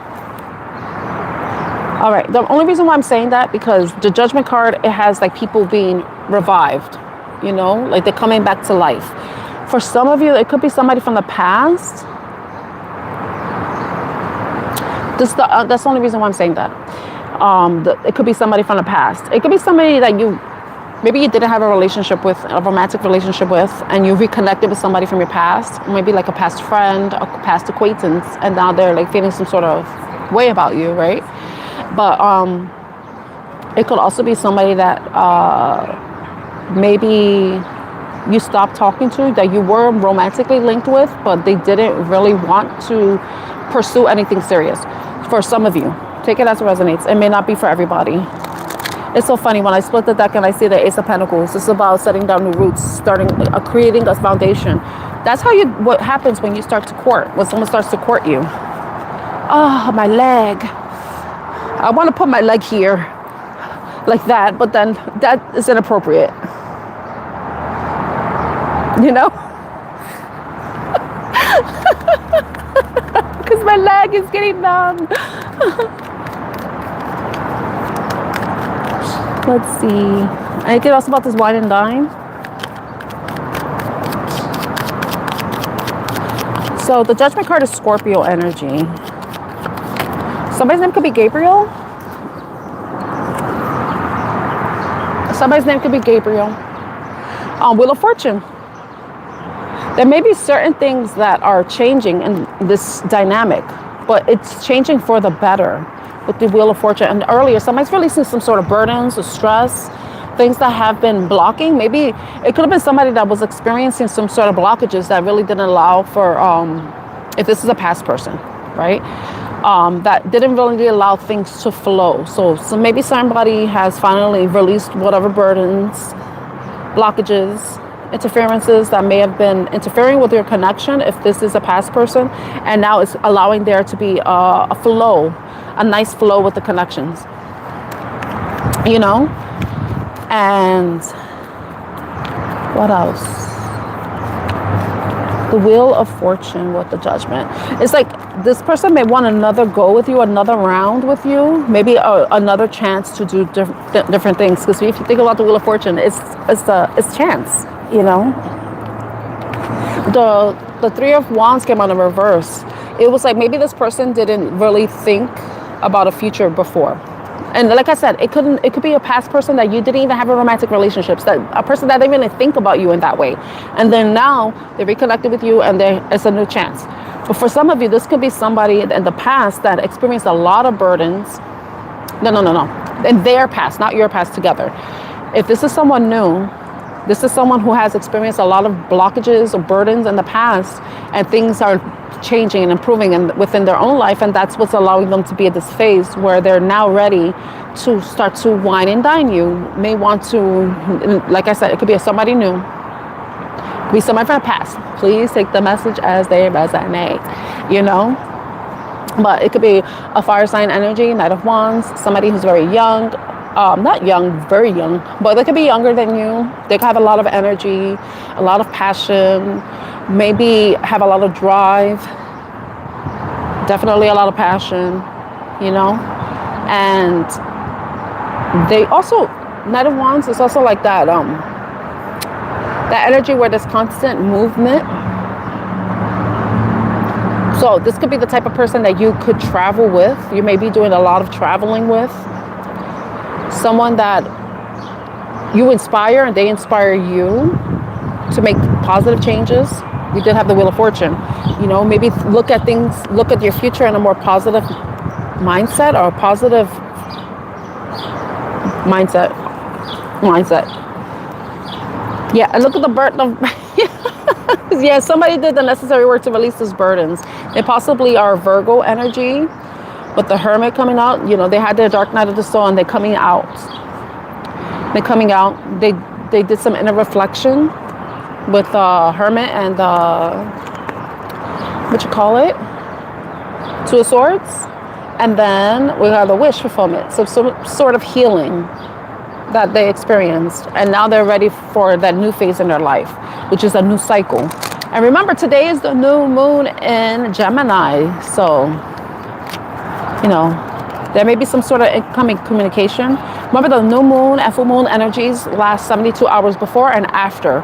All right. The only reason why I'm saying that, because the judgment card, it has like people being revived, like they're coming back to life. For some of you, it could be somebody from the past. That's the only reason why I'm saying that. It could be somebody from the past. It could be somebody that maybe you didn't have a romantic relationship with, and you reconnected with somebody from your past, maybe like a past friend, a past acquaintance, and now they're like feeling some sort of way about you, right? But it could also be somebody that maybe you stopped talking to, that you were romantically linked with, but they didn't really want to pursue anything serious. For some of you, take it as it resonates. It may not be for everybody. It's so funny when I split the deck and I see the Ace of Pentacles. It's about setting down new roots, creating a foundation. That's what happens when you start to court, when someone starts to court you. Oh, my leg. I want to put my leg here, like that, but then that is inappropriate. Because my leg is getting numb. Let's see. Anything else about this wine and dine? So the judgment card is Scorpio energy. Somebody's name could be Gabriel. Somebody's name could be Gabriel. Wheel of Fortune. There may be certain things that are changing in this dynamic, but it's changing for the better with the Wheel of Fortune. And earlier, somebody's releasing some sort of burdens or stress, things that have been blocking. Maybe it could have been somebody that was experiencing some sort of blockages that really didn't allow for, if this is a past person, right? That didn't really allow things to flow. So maybe somebody has finally released whatever burdens, blockages, interferences that may have been interfering with your connection, if this is a past person, and now it's allowing there to be a flow, a nice flow with the connections, and what else? The Wheel of Fortune with the Judgment. It's like this person may want another go with you, another round with you, maybe another chance to do different things. Because if you think about the Wheel of Fortune, it's chance, The Three of Wands came on in reverse. It was like maybe this person didn't really think about a future before. And like I said, it could be a past person that you didn't even have a romantic relationships, that a person that didn't even think about you in that way. And then now they reconnected with you and it's a new chance. But for some of you, this could be somebody in the past that experienced a lot of burdens. No. In their past, not your past together. If this is someone new, this is someone who has experienced a lot of blockages or burdens in the past, and things are changing and improving within their own life, and that's what's allowing them to be at this phase where they're now ready to start to wine and dine you. May want to, like I said, it could be somebody new, it could be somebody from the past. Please take the message as they resonate, you know. But it could be a fire sign energy, Knight of Wands, somebody who's very young, not young, very young, but they could be younger than you. They could have a lot of energy, a lot of passion, maybe have a lot of drive, definitely a lot of passion, you know. And they also, Knight of Wands is also like that, that energy where there's constant movement. So this could be the type of person that you could travel with. You may be doing a lot of traveling with. Someone that you inspire and they inspire you to make positive changes. You did have the Wheel of Fortune. You know, maybe look at things, look at your future in a more positive mindset, or a positive mindset. Yeah, and look at the burden. Yeah, somebody did the necessary work to release those burdens. They possibly are Virgo energy, with the Hermit coming out. You know, they had their dark night of the soul, and they're coming out. They did some inner reflection with Hermit and what you call it, Two of Swords, and then we have the wish fulfillment. So some sort of healing that they experienced, and now they're ready for that new phase in their life, which is a new cycle. And remember, today is the new moon in Gemini, so you know there may be some sort of incoming communication. Remember, the new moon and full moon energies last 72 hours before and after,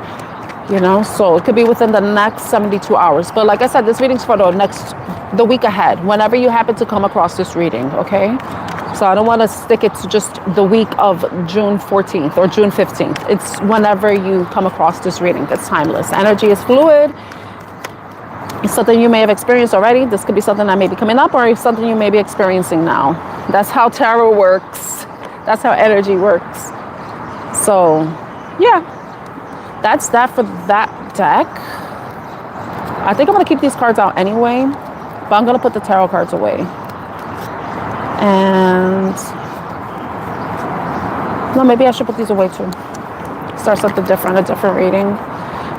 you know, so it could be within the next 72 hours. But like I said, this reading's for the week ahead, whenever you happen to come across this reading, okay? So I don't want to stick it to just the week of June 14th or June 15th. It's whenever you come across this reading. It's timeless. Energy is fluid. It's something you may have experienced already. This could be something that may be coming up, or something you may be experiencing now. That's how tarot works. That's how energy works. So, yeah. That's that for that deck. I think I'm going to keep these cards out anyway, but I'm going to put the tarot cards away. And no, maybe I should put these away too. Start something different, a different reading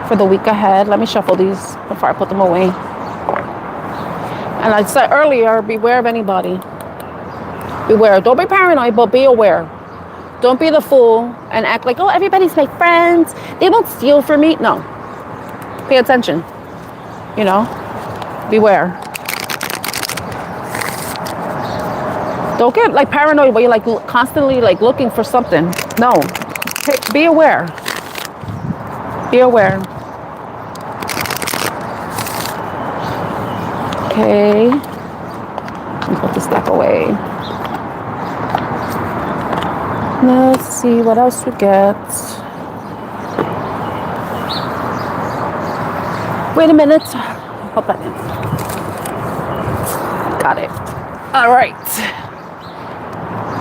for the week ahead. Let me shuffle these before I put them away. And I said earlier, beware of anybody. Beware. Don't be paranoid, but be aware. Don't be the fool and act like, oh, everybody's my friends. They won't steal from me. No. Pay attention. You know, beware. Don't get like paranoid where you're like constantly like looking for something. No. Be aware. Be aware. Okay. Let me put this deck away. Let's see what else we get. Wait a minute. Put that in. Got it. All right.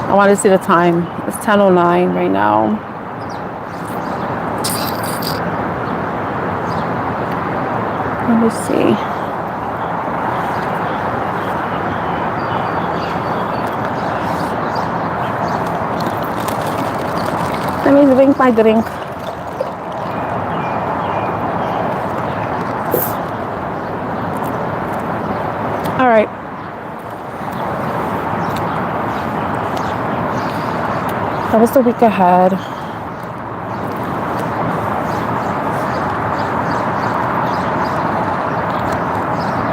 I want to see the time. It's 10:09 right now. Let me see. Let me drink my drink. All right. That was the week ahead.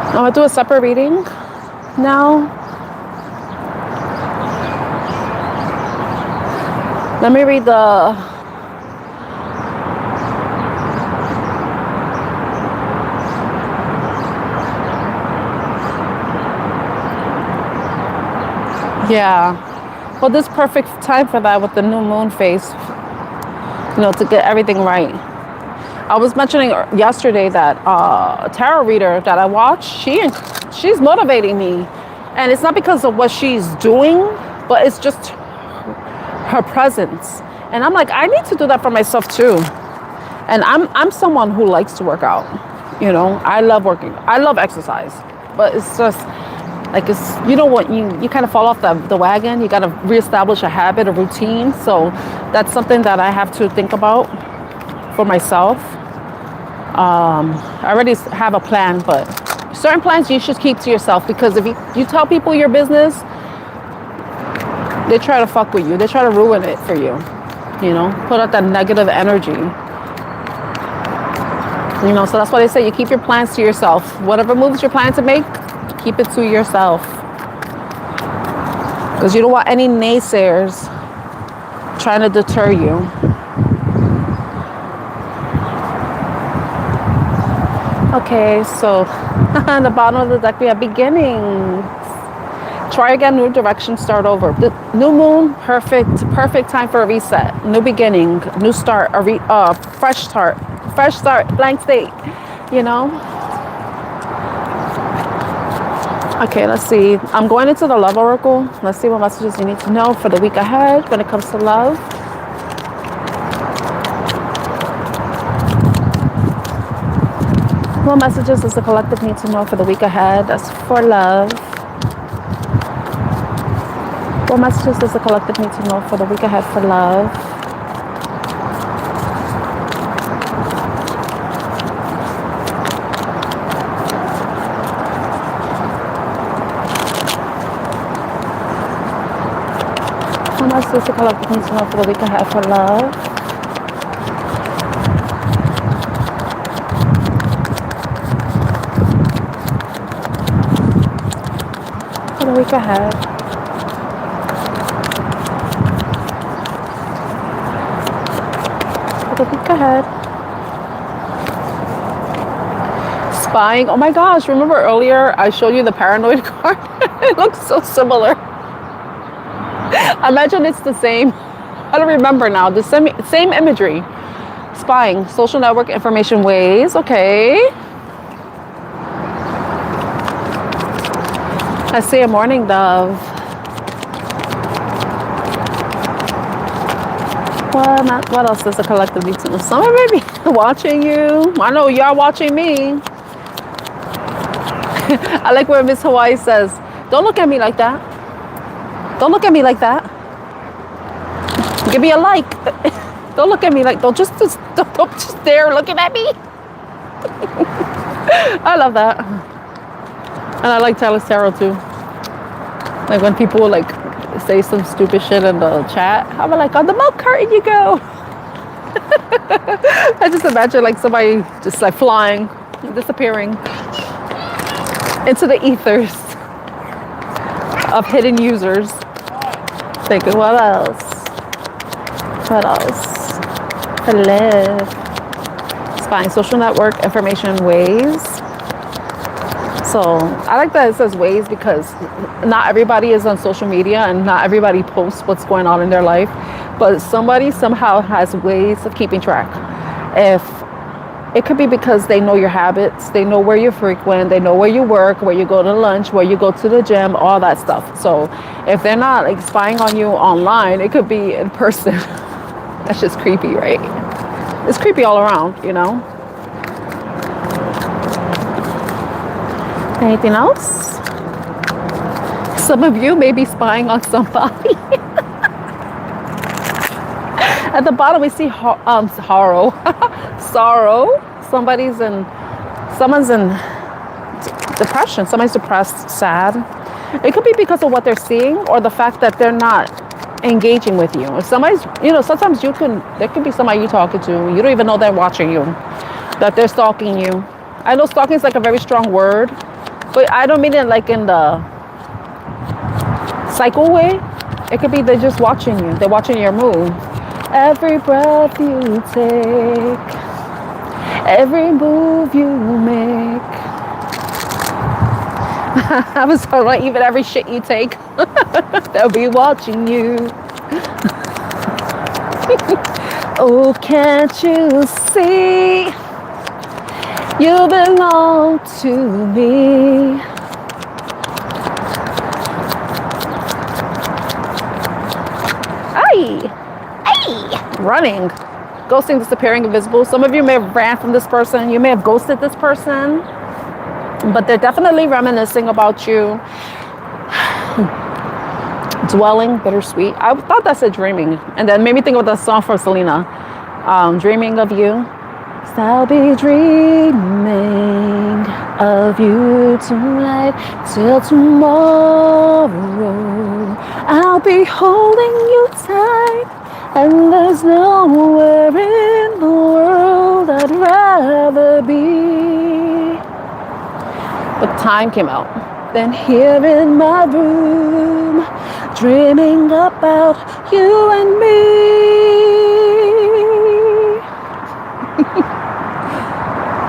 I'm gonna do a separate reading now. Let me read the well, this perfect time for that with the new moon phase, you know, to get everything right. I was mentioning yesterday that a tarot reader that I watch, she's motivating me, and it's not because of what she's doing, but it's just her presence. And I'm like, I need to do that for myself too. And I'm someone who likes to work out. You know, I love working. I love exercise. but it's just like, it's, you know what, you kind of fall off the wagon. You got to reestablish a habit, a routine. So that's something that I have to think about for myself. I already have a plan, but certain plans you should keep to yourself, because if you tell people your business, they try to fuck with you. They try to ruin it for you, you know, put out that negative energy. You know, so that's why they say you keep your plans to yourself. Whatever moves you're planning to make, keep it to yourself. Because you don't want any naysayers trying to deter you. Okay, so on the bottom of the deck we have beginnings. Try again, new direction, start over. The new moon, perfect time for a reset. New beginning, new start, fresh start, blank slate, you know? Okay, let's see. I'm going into the Love Oracle. Let's see what messages you need to know for the week ahead when it comes to love. What messages does the collective need to know for the week ahead? That's for love. What messages does the collective need to know for the week ahead for love? What messages does the collective need to know for the week ahead for love? For the week ahead. The week ahead. Spying. Oh my gosh, remember earlier I showed you the paranoid card? It looks so similar. I imagine it's the same. I don't remember now. The same imagery. Spying, social network information ways. Okay. I see a morning dove. What else does the collective need to know? Someone may be watching you. I know y'all watching me. I like where Miss Hawaii says, "Don't look at me like that. Don't look at me like that. Give me a like. Don't look at me like. Don't just stare looking at me." I love that, and I like Taylor's tarot too. Like when people like say some stupid shit in the chat, I'm like, on the milk carton you go. I just imagine like somebody just like flying, disappearing into the ethers of hidden users. Thinking, what else? What else? For love. Spying, social network, information, ways. So I like that it says ways, because not everybody is on social media and not everybody posts what's going on in their life, but somebody somehow has ways of keeping track. If it could be because they know your habits, they know where you frequent, they know where you work, where you go to lunch, where you go to the gym, all that stuff. So if they're not like spying on you online, it could be in person. That's just creepy, right? It's creepy all around, you know? Anything else? Some of you may be spying on somebody. At the bottom we see sorrow. Someone's in depression. Somebody's depressed, sad. It could be because of what they're seeing, or the fact that they're not engaging with you. If somebody's, sometimes there could be somebody you're talking to, you don't even know they're watching you, that they're stalking you. I know stalking is like a very strong word, but I don't mean it like in the psycho way. It could be they're just watching you. They're watching your move. Every breath you take, every move you make. I was talking about even every shit you take. They'll be watching you. Oh, can't you see? You belong to me. Running, ghosting, disappearing, invisible. Some of you may have ran from this person. You may have ghosted this person. But they're definitely reminiscing about you. Dwelling, bittersweet. I thought that said dreaming. And then made me think of the song from Selena, Dreaming of You. I'll be dreaming of you tonight till tomorrow. I'll be holding you tight, and there's nowhere in the world I'd rather be. But time came out. Then here in my room, dreaming about you and me.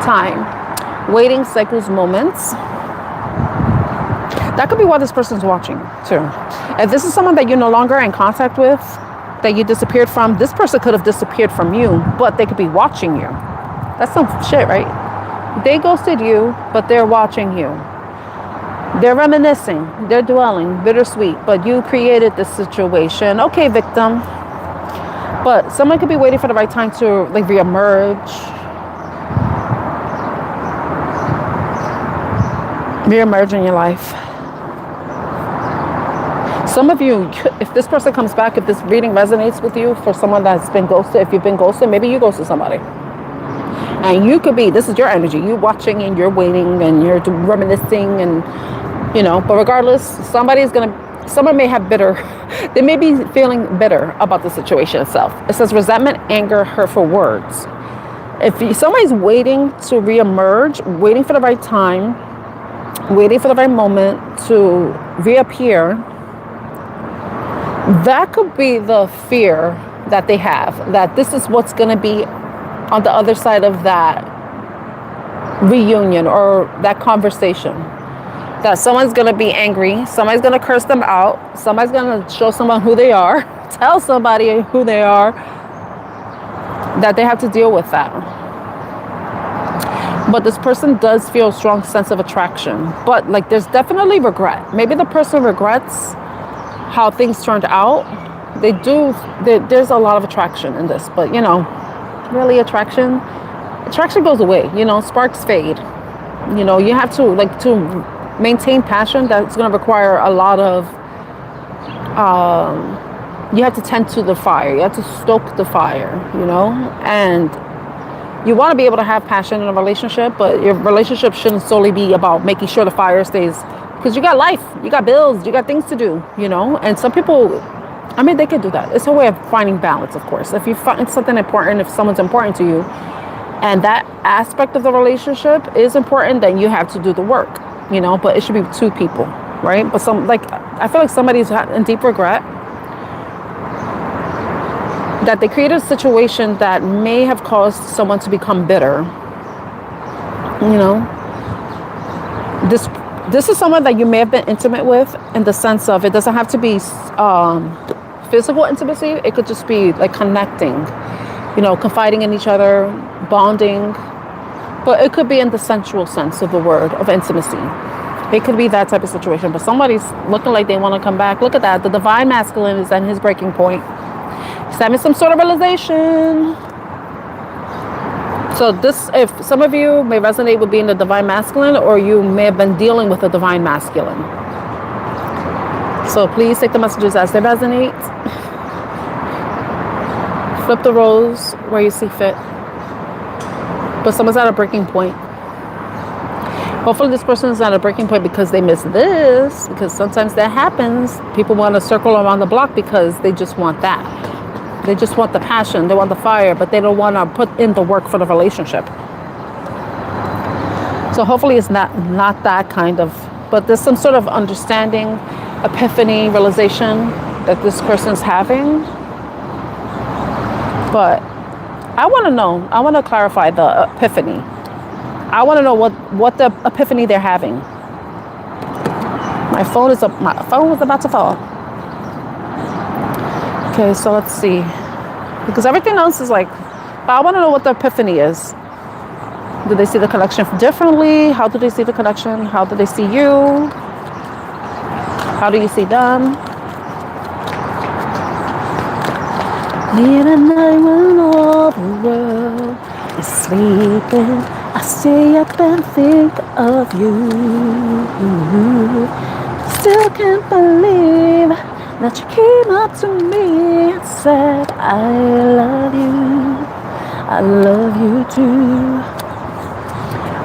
Time. Waiting cycles moments. That could be what this person's watching too. If this is someone that you're no longer in contact with, that you disappeared from, this person could have disappeared from you, but they could be watching you. That's some shit, right? They ghosted you, but they're watching you. They're reminiscing, they're dwelling, bittersweet, but you created this situation. Okay, victim. But someone could be waiting for the right time to like reemerge in your life. Some of you, if this person comes back, if this reading resonates with you, for someone that's been ghosted, if you've been ghosted, maybe you ghosted somebody. And you could be, this is your energy, you're watching and you're waiting and you're reminiscing and, you know, but regardless, someone may have they may be feeling bitter about the situation itself. It says resentment, anger, hurtful words. If somebody's waiting to reemerge, waiting for the right time, waiting for the right moment to reappear, that could be the fear that they have, that this is what's going to be on the other side of that reunion or that conversation. That someone's going to be angry, somebody's going to curse them out, somebody's going to show someone who they are, tell somebody who they are, that they have to deal with that. But this person does feel a strong sense of attraction. But like there's definitely regret. Maybe the person regrets how things turned out. There's a lot of attraction in this. But you know, really attraction goes away. You know, sparks fade. You know, you have to to maintain passion. That's going to require a lot of, you have to tend to the fire. You have to stoke the fire, you know, and you want to be able to have passion in a relationship, but your relationship shouldn't solely be about making sure the fire stays, because you got life, you got bills, you got things to do, you know. And some people, I mean, they can do that. It's a way of finding balance, of course. If you find something important, if someone's important to you, and that aspect of the relationship is important, then you have to do the work, you know. But it should be two people, right? But I feel like somebody's in deep regret that they created a situation that may have caused someone to become bitter. You know, this is someone that you may have been intimate with, in the sense of, it doesn't have to be physical intimacy. It could just be like connecting, you know, confiding in each other, bonding. But it could be in the sensual sense of the word, of intimacy. It could be that type of situation. But somebody's looking like they want to come back. Look at that. The divine masculine is at his breaking point. He's having some sort of realization. So if some of you may resonate with being the divine masculine, or you may have been dealing with a divine masculine. So please take the messages as they resonate. Flip the roles where you see fit. But someone's at a breaking point. Hopefully this person is at a breaking point because they missed this, because sometimes that happens. People want to circle around the block because they just want that. They just want the passion, they want the fire, but they don't want to put in the work for the relationship. So hopefully it's not that kind of, but there's some sort of understanding, epiphany, realization that this person's having. But I want to know, I want to clarify the epiphany. I want to know what the epiphany they're having. My phone was about to fall. Okay, so let's see. Because everything else is like, but I want to know what the epiphany is. Do they see the connection differently? How do they see the connection? How do they see you? How do you see them? Late at night when all the world is sleeping, I stay up and think of you. Still can't believe that you came up to me and said, I love you. I love you too.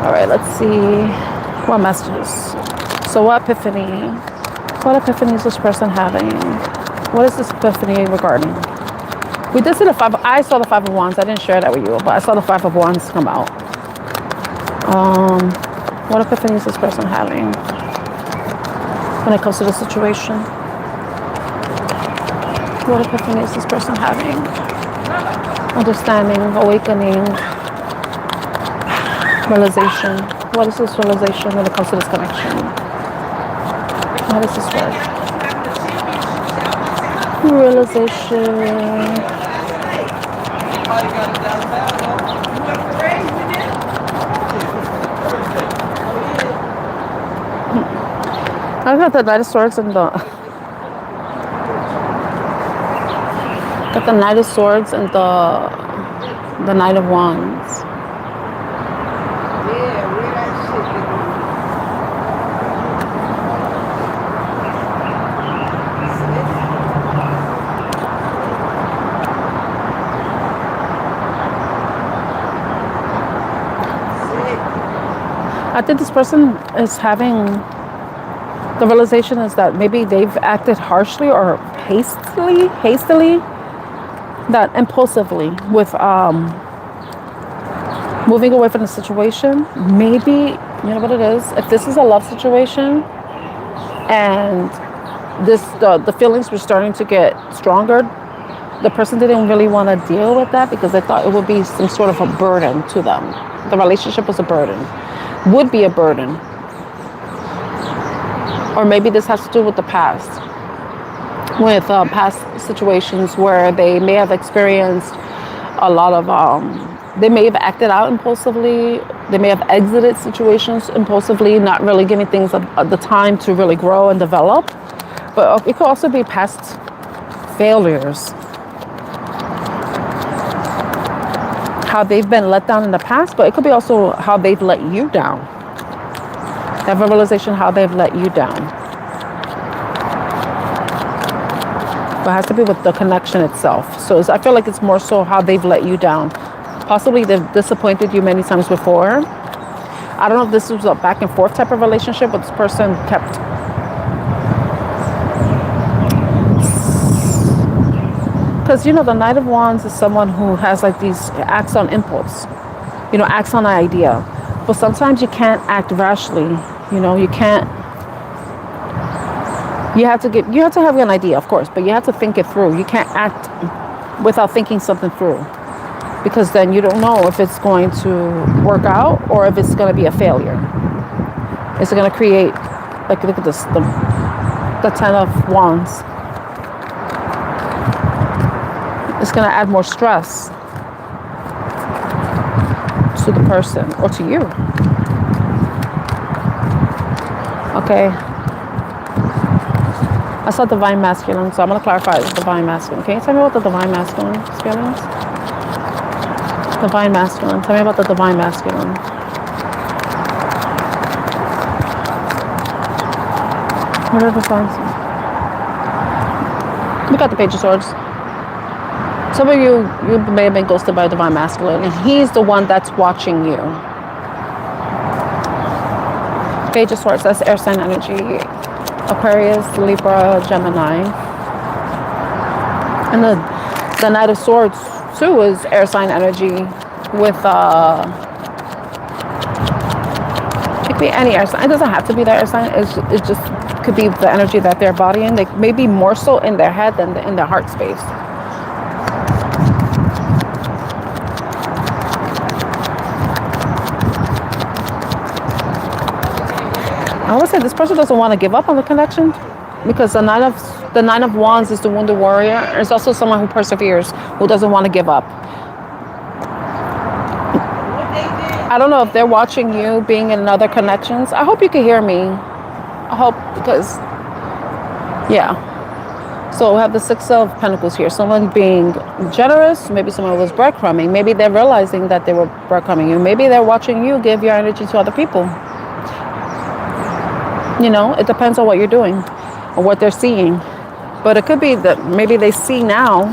All right, let's see. What messages? So what epiphany? What epiphany is this person having? What is this epiphany regarding? We did see the five. I saw the Five of Wands. I didn't share that with you, but I saw the Five of Wands come out. What epiphany is this person having when it comes to the situation? What epiphany is this person having? Understanding, awakening, realization. What is this realization when it comes to this connection? How does this work? Realization. I got the Knight of Swords and the Knight of Swords and the Knight of Wands. I think this person is having the realization is that maybe they've acted harshly or hastily, that impulsively with moving away from the situation. Maybe, you know what it is? If this is a love situation and the feelings were starting to get stronger, the person didn't really want to deal with that because they thought it would be some sort of a burden to them. The relationship was a burden. Would be a burden. Or maybe this has to do with the past. With past situations where they may have experienced a lot of, they may have acted out impulsively. They may have exited situations impulsively, not really giving things the time to really grow and develop. But it could also be past failures. How they've been let down in the past, but it could be also how they've let you down. Have a realization how they've let you down. But it has to be with the connection itself. So I feel like it's more so how they've let you down. Possibly they've disappointed you many times before. I don't know if this was a back and forth type of relationship, but this person kept because, you know, the Knight of Wands is someone who has like these acts on impulse, you know, acts on an idea. But sometimes you can't act rashly, you know, you can't, you have to have an idea, of course, but you have to think it through. You can't act without thinking something through because then you don't know if it's going to work out or if it's going to be a failure. It's going to create, like, look at this, the Ten of Wands. It's going to add more stress to the person or to you. Okay. I saw divine masculine, so I'm going to clarify the divine masculine. Can you tell me what the divine masculine feelings? Divine masculine. Tell me about the divine masculine. What are the signs? We got the Page of Swords. Some of you may have been ghosted by a divine masculine, and he's the one that's watching you. Page of Swords, that's air sign energy. Aquarius, Libra, Gemini. And the Knight of Swords, too, is air sign energy with, it could be any air sign. It doesn't have to be the air sign. It just could be the energy that they're embodying. They may be more so in their head than in their heart space. I would say this person doesn't want to give up on the connection because the Nine of Wands is the wounded warrior. It's also someone who perseveres, who doesn't want to give up. I don't know if they're watching you being in other connections. I hope you can hear me. I hope, because, yeah. So we have the Six of Pentacles here. Someone being generous. Maybe someone was breadcrumbing. Maybe they're realizing that they were breadcrumbing you. Maybe they're watching you give your energy to other people. You know, it depends on what you're doing or what they're seeing. But it could be that maybe they see now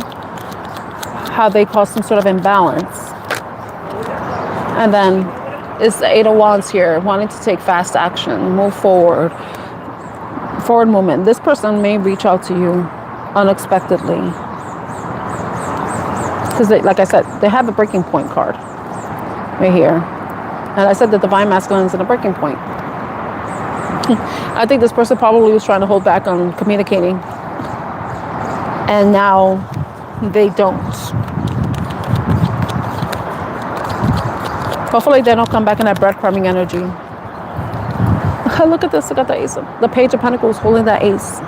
how they cause some sort of imbalance. And then it's the Eight of Wands here, wanting to take fast action, move forward. Forward movement. This person may reach out to you unexpectedly. Because like I said, they have a breaking point card right here. And I said the divine masculine is in a breaking point. I think this person probably was trying to hold back on communicating. And now they don't. Hopefully they don't come back in that breadcrumbing energy. Look at this. I got the ace. The Page of Pentacles holding that ace.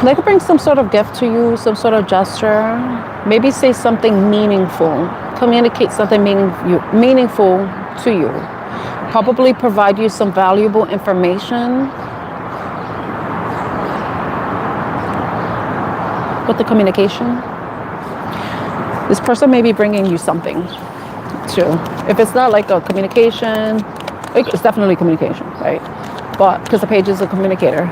They could bring some sort of gift to you, some sort of gesture. Maybe say something meaningful. Communicate something meaningful to you. Probably provide you some valuable information. With the communication. This person may be bringing you something too. If it's not like a communication, it's definitely communication, right? But because the Page is a communicator.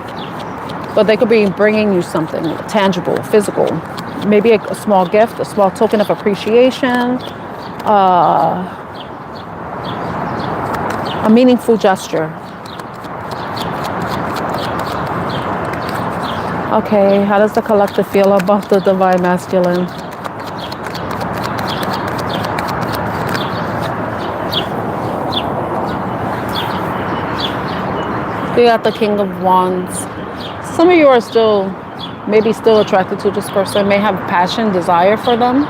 But they could be bringing you something tangible, physical. Maybe a small gift, a small token of appreciation, a meaningful gesture. Okay, how does the collective feel about the divine masculine? We got the King of Wands. Some of you are still, maybe still attracted to this person, may have passion, desire for them.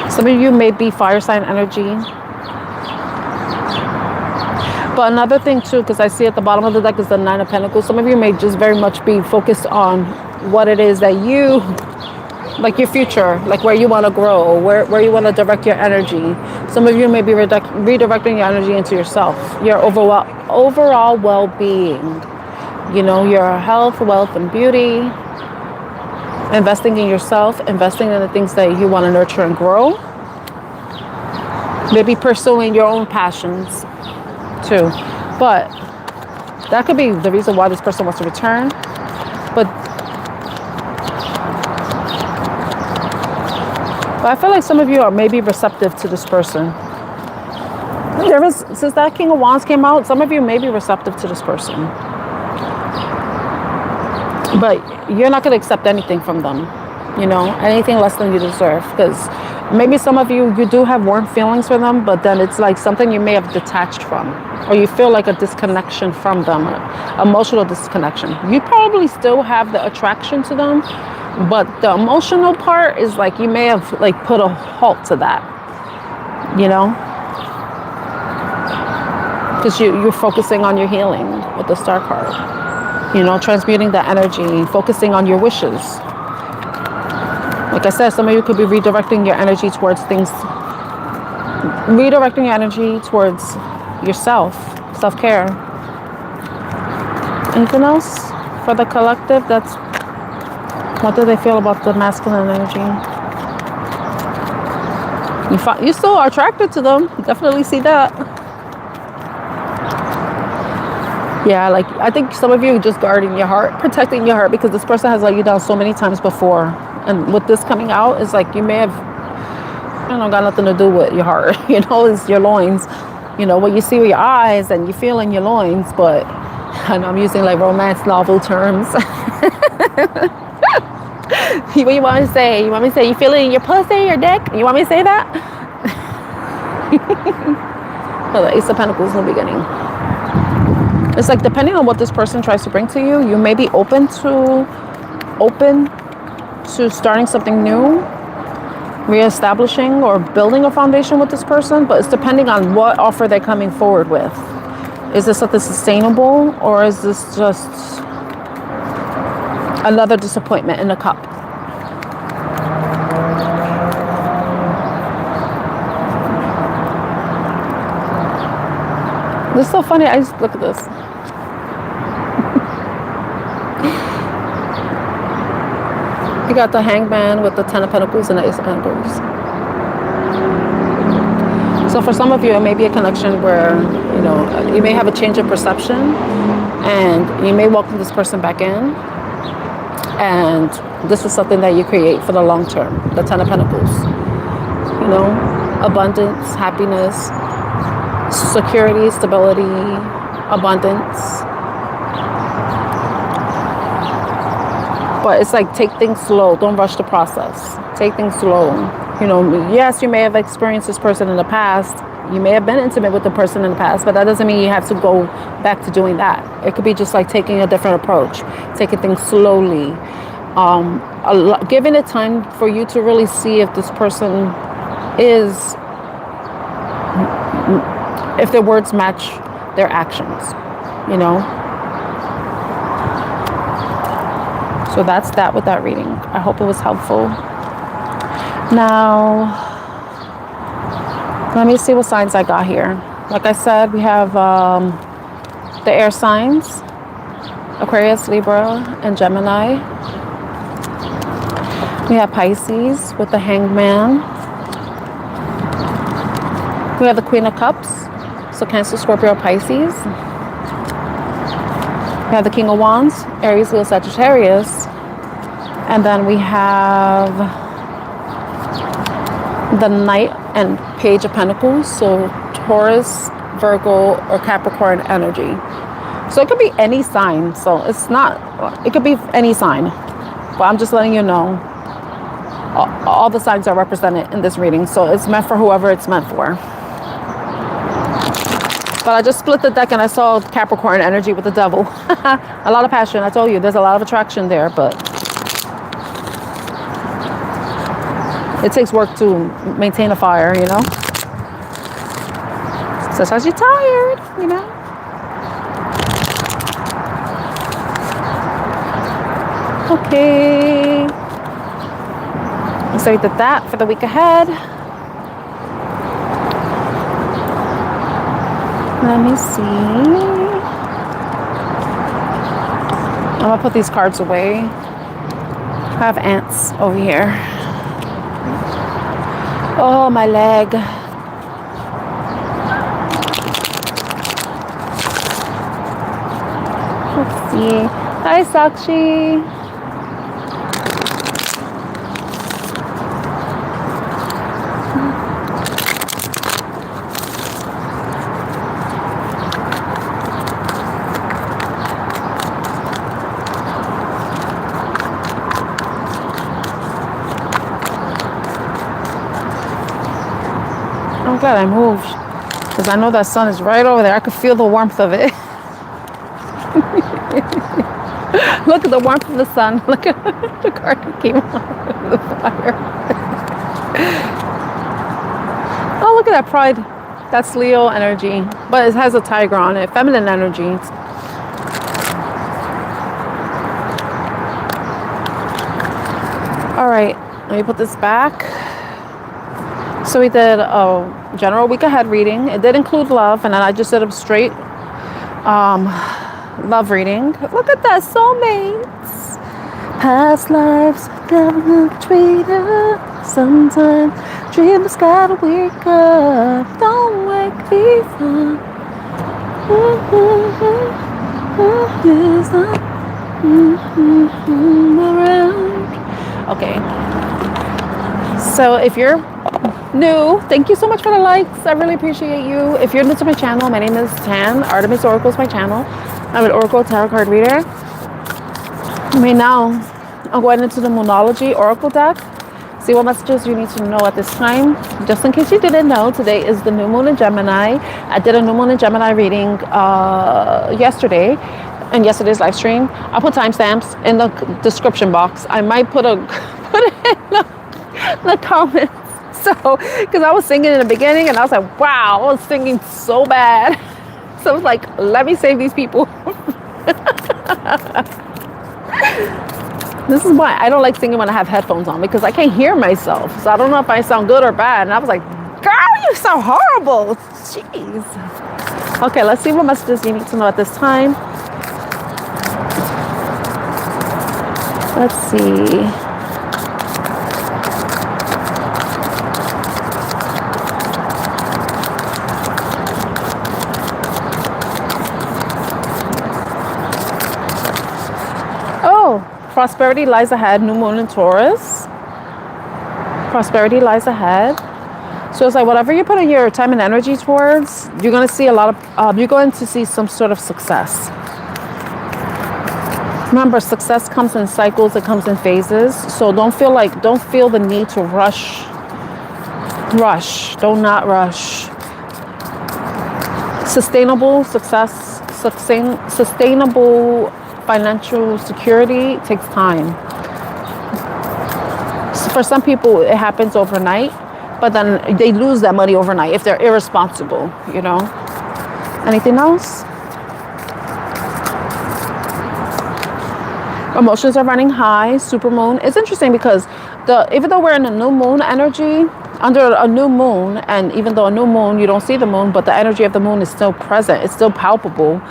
Some of you may be fire sign energy. But another thing too, because I see at the bottom of the deck is the Nine of Pentacles. Some of you may just very much be focused on what it is that you, like your future, like where you want to grow, where you want to direct your energy. Some of you may be redirecting your energy into yourself, your overall well-being, you know, your health, wealth, and beauty. Investing in yourself, investing in the things that you want to nurture and grow. Maybe pursuing your own passions too. But that could be the reason why this person wants to return. But I feel like some of you are maybe receptive to this person. Since that King of Wands came out, some of you may be receptive to this person. But you're not going to accept anything from them, you know, anything less than you deserve. Because maybe some of you do have warm feelings for them, but then it's like something you may have detached from. Or you feel like a disconnection from them, emotional disconnection. You probably still have the attraction to them, but the emotional part is like you may have like put a halt to that, you know? Because you're focusing on your healing with the Star card. You know, transmuting the energy, focusing on your wishes. Like I said, some of you could be redirecting your energy towards things, redirecting your energy towards yourself, self-care. Anything else for the collective? That's what do they feel about the masculine energy? You still are attracted to them. Definitely see that. Yeah, like I think some of you are just guarding your heart, protecting your heart, because this person has let you down so many times before. And with this coming out, it's like you may have, I don't know, got nothing to do with your heart. You know, it's your loins. You know, what you see with your eyes and you feel in your loins, but I know I'm using like romance novel terms. What you want me to say? You want me to say you feel it in your pussy, your dick? You want me to say that? Well, the Ace of Pentacles in the beginning. It's like depending on what this person tries to bring to you, you may be open to starting something new, reestablishing or building a foundation with this person, but it's depending on what offer they're coming forward with. Is this something sustainable, or is this just another disappointment in the cup? This is so funny. I just look at this. You got the Hangman with the Ten of Pentacles and the Ace of Pentacles. So for some of you, it may be a connection where, you know, you may have a change of perception and you may welcome this person back in. And this is something that you create for the long term. The Ten of Pentacles. You know, abundance, happiness, security, stability, abundance. But it's like, take things slow. Don't rush the process. Take things slow. You know, yes, you may have experienced this person in the past. You may have been intimate with the person in the past, but that doesn't mean you have to go back to doing that. It could be just like taking a different approach, taking things slowly, giving it time for you to really see if this person is, if their words match their actions, you know. So that's that with that reading. I hope it was helpful. Now, let me see what signs I got here. Like I said, we have the air signs, Aquarius, Libra, and Gemini. We have Pisces with the Hangman. We have the Queen of Cups, so Cancer, Scorpio, Pisces. We have the King of Wands, Aries, Leo, Sagittarius. And then we have the Knight and Page of Pentacles, so Taurus, Virgo, or Capricorn energy. So it could be any sign. So it's not, it could be any sign. But I'm just letting you know, all the signs are represented in this reading. So it's meant for whoever it's meant for. But I just split the deck and I saw Capricorn energy with the devil. A lot of passion. I told you, there's a lot of attraction there, but it takes work to maintain a fire, you know? Sometimes you're tired, you know? Okay. So we did that for the week ahead. Let me see. I'm gonna put these cards away. I have ants over here. Oh, my leg. Let's see. Hi, Sakshi. I'm glad I moved, because I know that sun is right over there. I could feel the warmth of it. Look at the warmth of the sun. Look at the card that came out of the fire. Oh, look at that pride. That's Leo energy, but it has a tiger on it. Feminine energy. All right, let me put this back. So we did a general week ahead reading. It did include love, and then I just did a straight love reading. Look at that, soulmates. Past lives never treated. Sometimes dreamers gotta wake up. Don't wake me up. Okay. So if you're new, thank you so much for the likes. I really appreciate you. If you're new to my channel, my name is Tan. Artemis Oracle is my channel. I'm an Oracle tarot card reader. Right now, I'm going into the Moonology Oracle deck. See what messages you need to know at this time. Just in case you didn't know, today is the new moon in Gemini. I did a new moon in Gemini reading yesterday, in yesterday's live stream. I'll put timestamps in the description box. I might put it in the comments. So, because I was singing in the beginning and I was like, wow, I was singing so bad. So I was like, let me save these people. This is why I don't like singing when I have headphones on, because I can't hear myself. So I don't know if I sound good or bad. And I was like, girl, you sound horrible. Jeez. Okay, let's see what messages you need to know at this time. Let's see. prosperity lies ahead, new moon in Taurus. Prosperity lies ahead. So it's like whatever you put in your time and energy towards, you're going to see a lot of, you're going to see some sort of success. Remember, success comes in cycles, it comes in phases. So don't feel the need to rush. Do not rush. Sustainable success, sustainable financial security takes time. So for some people, it happens overnight, but then they lose that money overnight if they're irresponsible, you know. Anything else? Emotions are running high, supermoon. It's interesting because even though we're in a new moon energy, under a new moon, and even though a new moon, you don't see the moon, but the energy of the moon is still present. It's still palpable.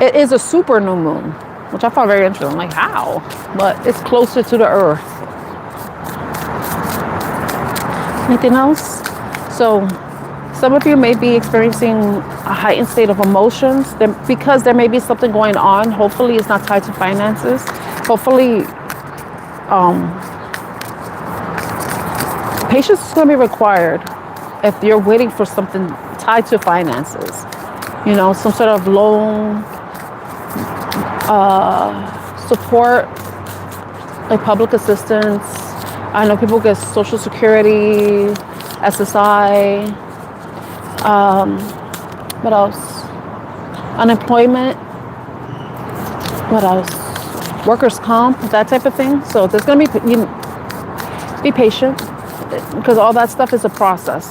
It is a super new moon, which I found very interesting. Like, how? But it's closer to the earth. Anything else? So some of you may be experiencing a heightened state of emotions because there may be something going on. Hopefully it's not tied to finances. Hopefully patience is going to be required if you're waiting for something tied to finances. You know, some sort of loan, support, like public assistance. I know people get Social Security, SSI. What else? Unemployment. What else? Workers' comp, that type of thing. So there's going to be patient because all that stuff is a process.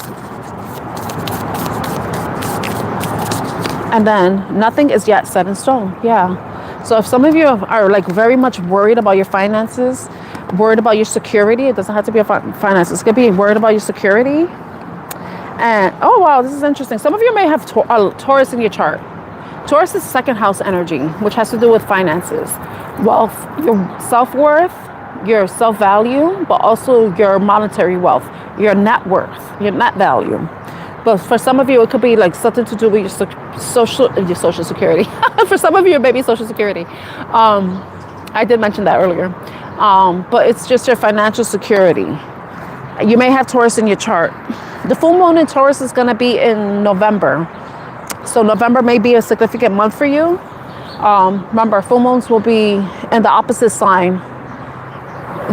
And then nothing is yet set in stone. Yeah. So if some of you are like very much worried about your finances, worried about your security, it doesn't have to be a finances. It could be worried about your security. And oh wow, this is interesting. Some of you may have Taurus in your chart. Taurus is second house energy, which has to do with finances, wealth, your self-worth, your self-value, but also your monetary wealth, your net worth, your net value. But for some of you, it could be like something to do with your social security. For some of you, maybe social security. I did mention that earlier. But it's just your financial security. You may have Taurus in your chart. The full moon in Taurus is going to be in November. So November may be a significant month for you. Remember, full moons will be in the opposite sign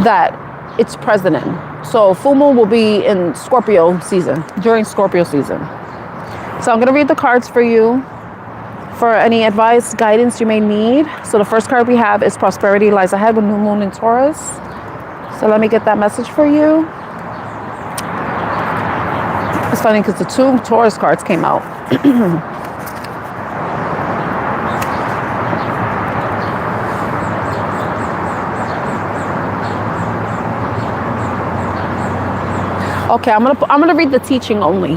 that it's present in. So full moon will be in Scorpio season, during Scorpio season. So I'm going to read the cards for you for any advice, guidance you may need. So the first card we have is Prosperity Lies Ahead with new moon in Taurus. So let me get that message for you. It's funny because the two Taurus cards came out. Okay, I'm gonna read the teaching only.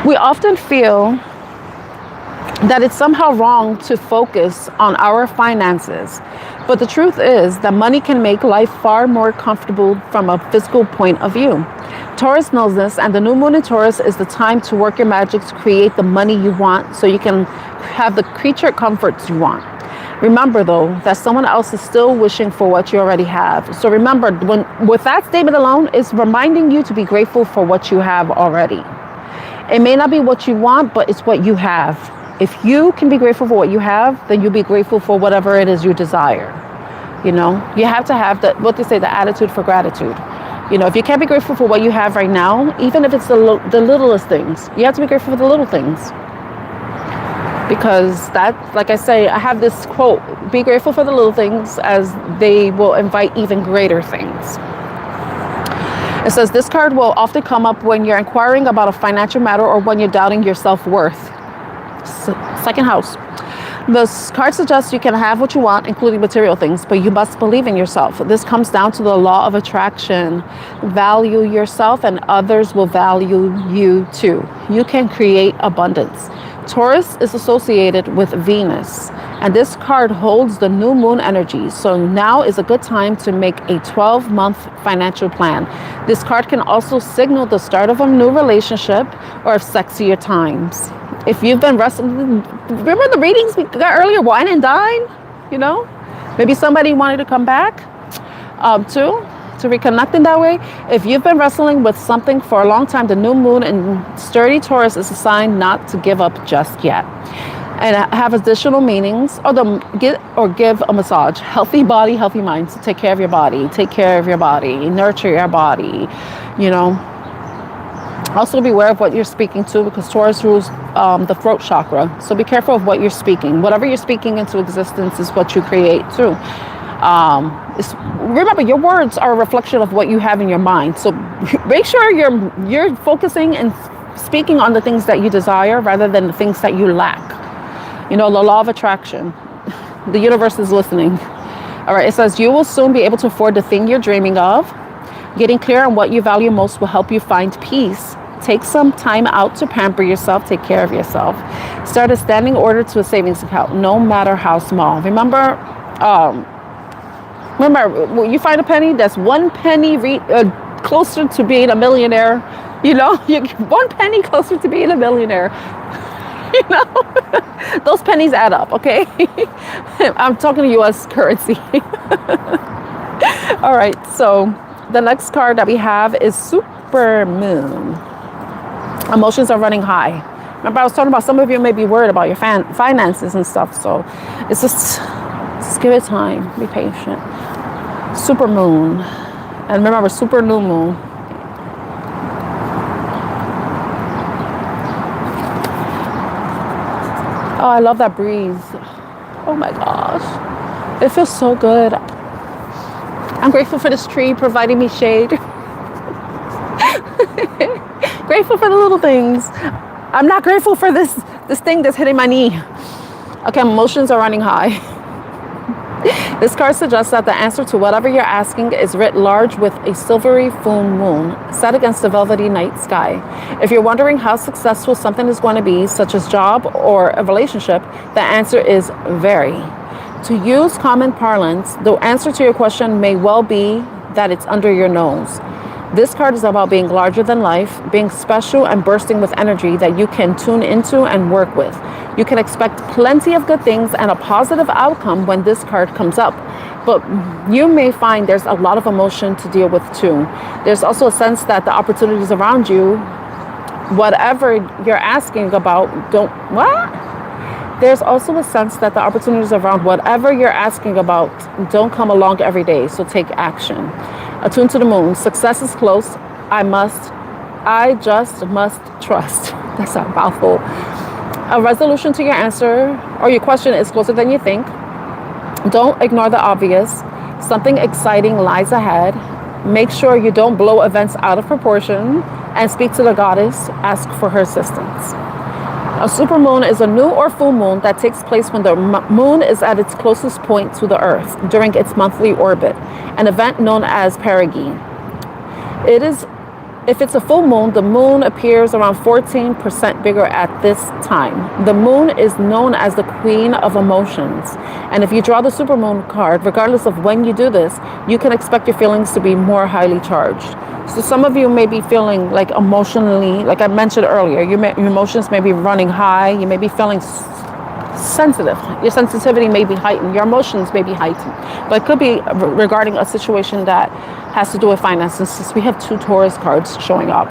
We often feel that it's somehow wrong to focus on our finances, but the truth is that money can make life far more comfortable from a physical point of view. Taurus knows this, and the new moon in Taurus is the time to work your magic to create the money you want so you can have the creature comforts you want. Remember, though, that someone else is still wishing for what you already have. So remember, with that statement alone, it's reminding you to be grateful for what you have already. It may not be what you want, but it's what you have. If you can be grateful for what you have, then you'll be grateful for whatever it is you desire. You know, you have to have what they say, the attitude for gratitude. You know, if you can't be grateful for what you have right now, even if it's the littlest things, you have to be grateful for the little things. Because that, like I say, I have this quote, be grateful for the little things as they will invite even greater things. It says, this card will often come up when you're inquiring about a financial matter or when you're doubting your self-worth. Second house. This card suggests you can have what you want, including material things, but you must believe in yourself. This comes down to the law of attraction. Value yourself and others will value you too. You can create abundance. Taurus is associated with Venus, and this card holds the new moon energy. So now is a good time to make a 12-month financial plan. This card can also signal the start of a new relationship or of sexier times. If you've been wrestling, remember the readings we got earlier, wine and dine? you know? Maybe somebody wanted to come back too, to reconnect in that way. If you've been wrestling with something for a long time, the new moon in sturdy Taurus is a sign not to give up just yet. And have additional meanings, or give a massage. Healthy body, healthy mind. So take care of your body. Take care of your body. Nurture your body. You know. Also be aware of what you're speaking to, because Taurus rules the throat chakra. So be careful of what you're speaking. Whatever you're speaking into existence is what you create too. Remember, your words are a reflection of what you have in your mind. So make sure you're focusing and speaking on the things that you desire rather than the things that you lack. You know, the law of attraction. The universe is listening. All right, it says you will soon be able to afford the thing you're dreaming of. Getting clear on what you value most will help you find peace. Take some time out to pamper yourself. Take care of yourself. Start a standing order to a savings account, no matter how small. Remember, when you find a penny, that's one penny closer to being a millionaire. You know, one penny closer to being a millionaire. You know, those pennies add up, okay? I'm talking to U.S. currency. All right, so the next card that we have is Super Moon. Emotions are running high. Remember, I was talking about some of you may be worried about your finances and stuff, so it's just give it time. Be patient. Super Moon. And remember, super new moon. Oh, I love that breeze. Oh my gosh. It feels so good. I'm grateful for this tree providing me shade. Grateful for the little things. I'm not grateful for this thing that's hitting my knee. Okay, emotions are running high. This card suggests that the answer to whatever you're asking is writ large with a silvery full moon set against the velvety night sky. If you're wondering how successful something is going to be, such as job or a relationship, the answer is very. To use common parlance, the answer to your question may well be that it's under your nose. This card is about being larger than life, being special and bursting with energy that you can tune into and work with. You can expect plenty of good things and a positive outcome when this card comes up. But you may find there's a lot of emotion to deal with too. There's also a sense that the opportunities around you, whatever you're asking about, There's also a sense that the opportunities around whatever you're asking about don't come along every day, so take action. Attuned to the moon. Success is close. I just must trust. That's a mouthful. A resolution to your answer or your question is closer than you think. Don't ignore the obvious. Something exciting lies ahead. Make sure you don't blow events out of proportion and speak to the goddess. Ask for her assistance. A supermoon is a new or full moon that takes place when the moon is at its closest point to the earth during its monthly orbit, an event known as perigee. If it's a full moon, the moon appears around 14% bigger at this time. The moon is known as the queen of emotions. And if you draw the supermoon card, regardless of when you do this, you can expect your feelings to be more highly charged. So some of you may be feeling like emotionally, like I mentioned earlier, your emotions may be running high. You may be feeling sensitive. Your sensitivity may be heightened. Your emotions may be heightened. But it could be regarding a situation that has to do with finances, since we have two Taurus cards showing up.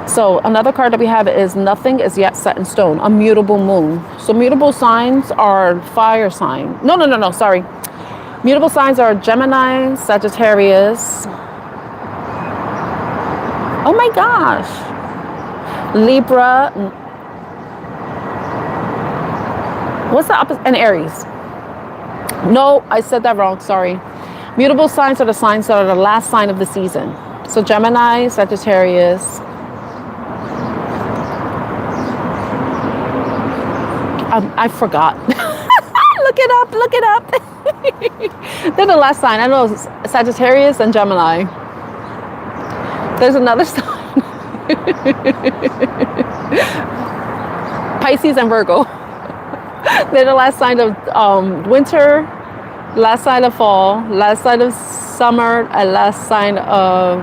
So another card that we have is nothing is yet set in stone, a mutable moon. So mutable signs are fire sign. No, sorry. Mutable signs are Gemini, Sagittarius. Oh my gosh. Libra. What's the opposite? And Aries. No, I said that wrong. Sorry. Mutable signs are the signs that are the last sign of the season. So Gemini, Sagittarius. I forgot. Look it up. They're the last sign. I know Sagittarius and Gemini. There's another sign. Pisces and Virgo. They're the last sign of winter, last sign of fall, last sign of summer, and last sign of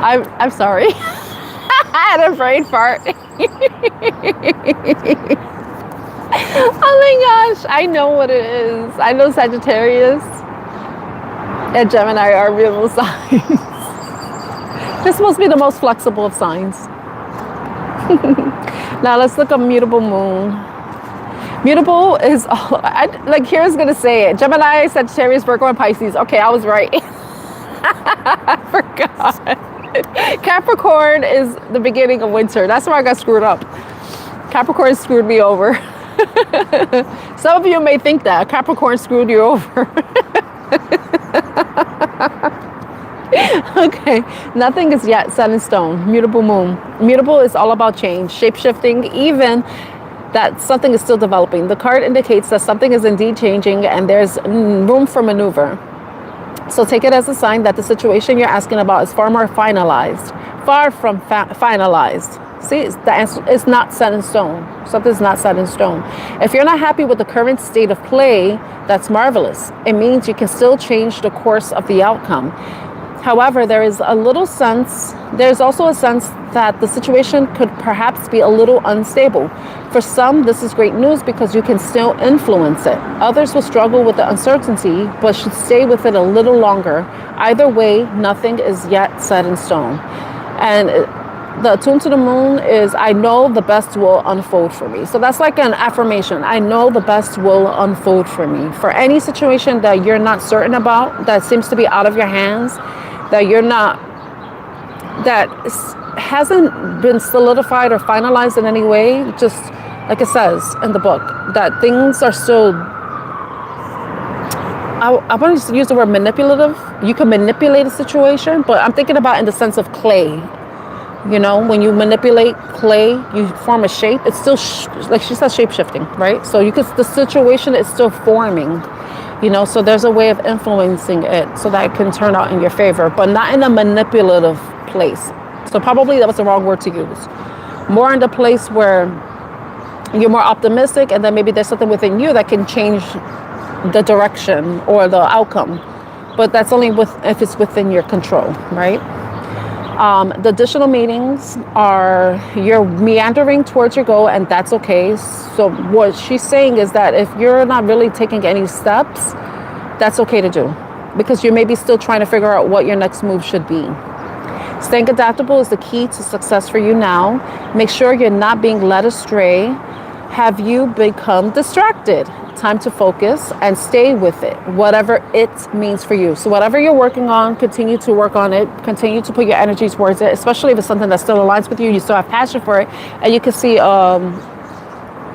I'm sorry. I had a brain fart. Oh my gosh, I know what it is. I know Sagittarius and Gemini are real signs. This must be the most flexible of signs. Now let's look at mutable moon. Mutable is, like here's gonna say it. Gemini, Sagittarius, Virgo, and Pisces. Okay, I was right. I forgot. Capricorn is the beginning of winter. That's where I got screwed up. Capricorn screwed me over. Some of you may think that Capricorn screwed you over. Okay, nothing is yet set in stone. Mutable moon. Mutable is all about change, shape-shifting, even that something is still developing. The card indicates that something is indeed changing and there's room for maneuver. So take it as a sign that the situation you're asking about is far more finalized, far from finalized. See, the answer is not set in stone. Something's not set in stone. If you're not happy with the current state of play, that's marvelous. It means you can still change the course of the outcome. However, there's also a sense that the situation could perhaps be a little unstable. For some, this is great news because you can still influence it. Others will struggle with the uncertainty, but should stay with it a little longer. Either way, nothing is yet set in stone. And the attune to the moon is, I know the best will unfold for me. So that's like an affirmation. I know the best will unfold for me. For any situation that you're not certain about, that seems to be out of your hands, that hasn't been solidified or finalized in any way, just like it says in the book, that things are still, I want to use the word manipulative. You can manipulate a situation, but I'm thinking about in the sense of clay. You know, when you manipulate clay, you form a shape. It's still, like she says, shape-shifting, right? So the situation is still forming. You know, so there's a way of influencing it so that it can turn out in your favor, but not in a manipulative place. So probably that was the wrong word to use. More in the place where you're more optimistic, and then maybe there's something within you that can change the direction or the outcome. But that's only if it's within your control, right? The additional meanings are you're meandering towards your goal, and that's okay. So what she's saying is that if you're not really taking any steps, that's okay to do, because you may be still trying to figure out what your next move should be. Staying adaptable is the key to success for you now. Make sure you're not being led astray. Have you become distracted? Time to focus and stay with it, whatever it means for you. So whatever you're working on, continue to work on it. Continue to put your energy towards it, especially if it's something that still aligns with you. You still have passion for it, and you can see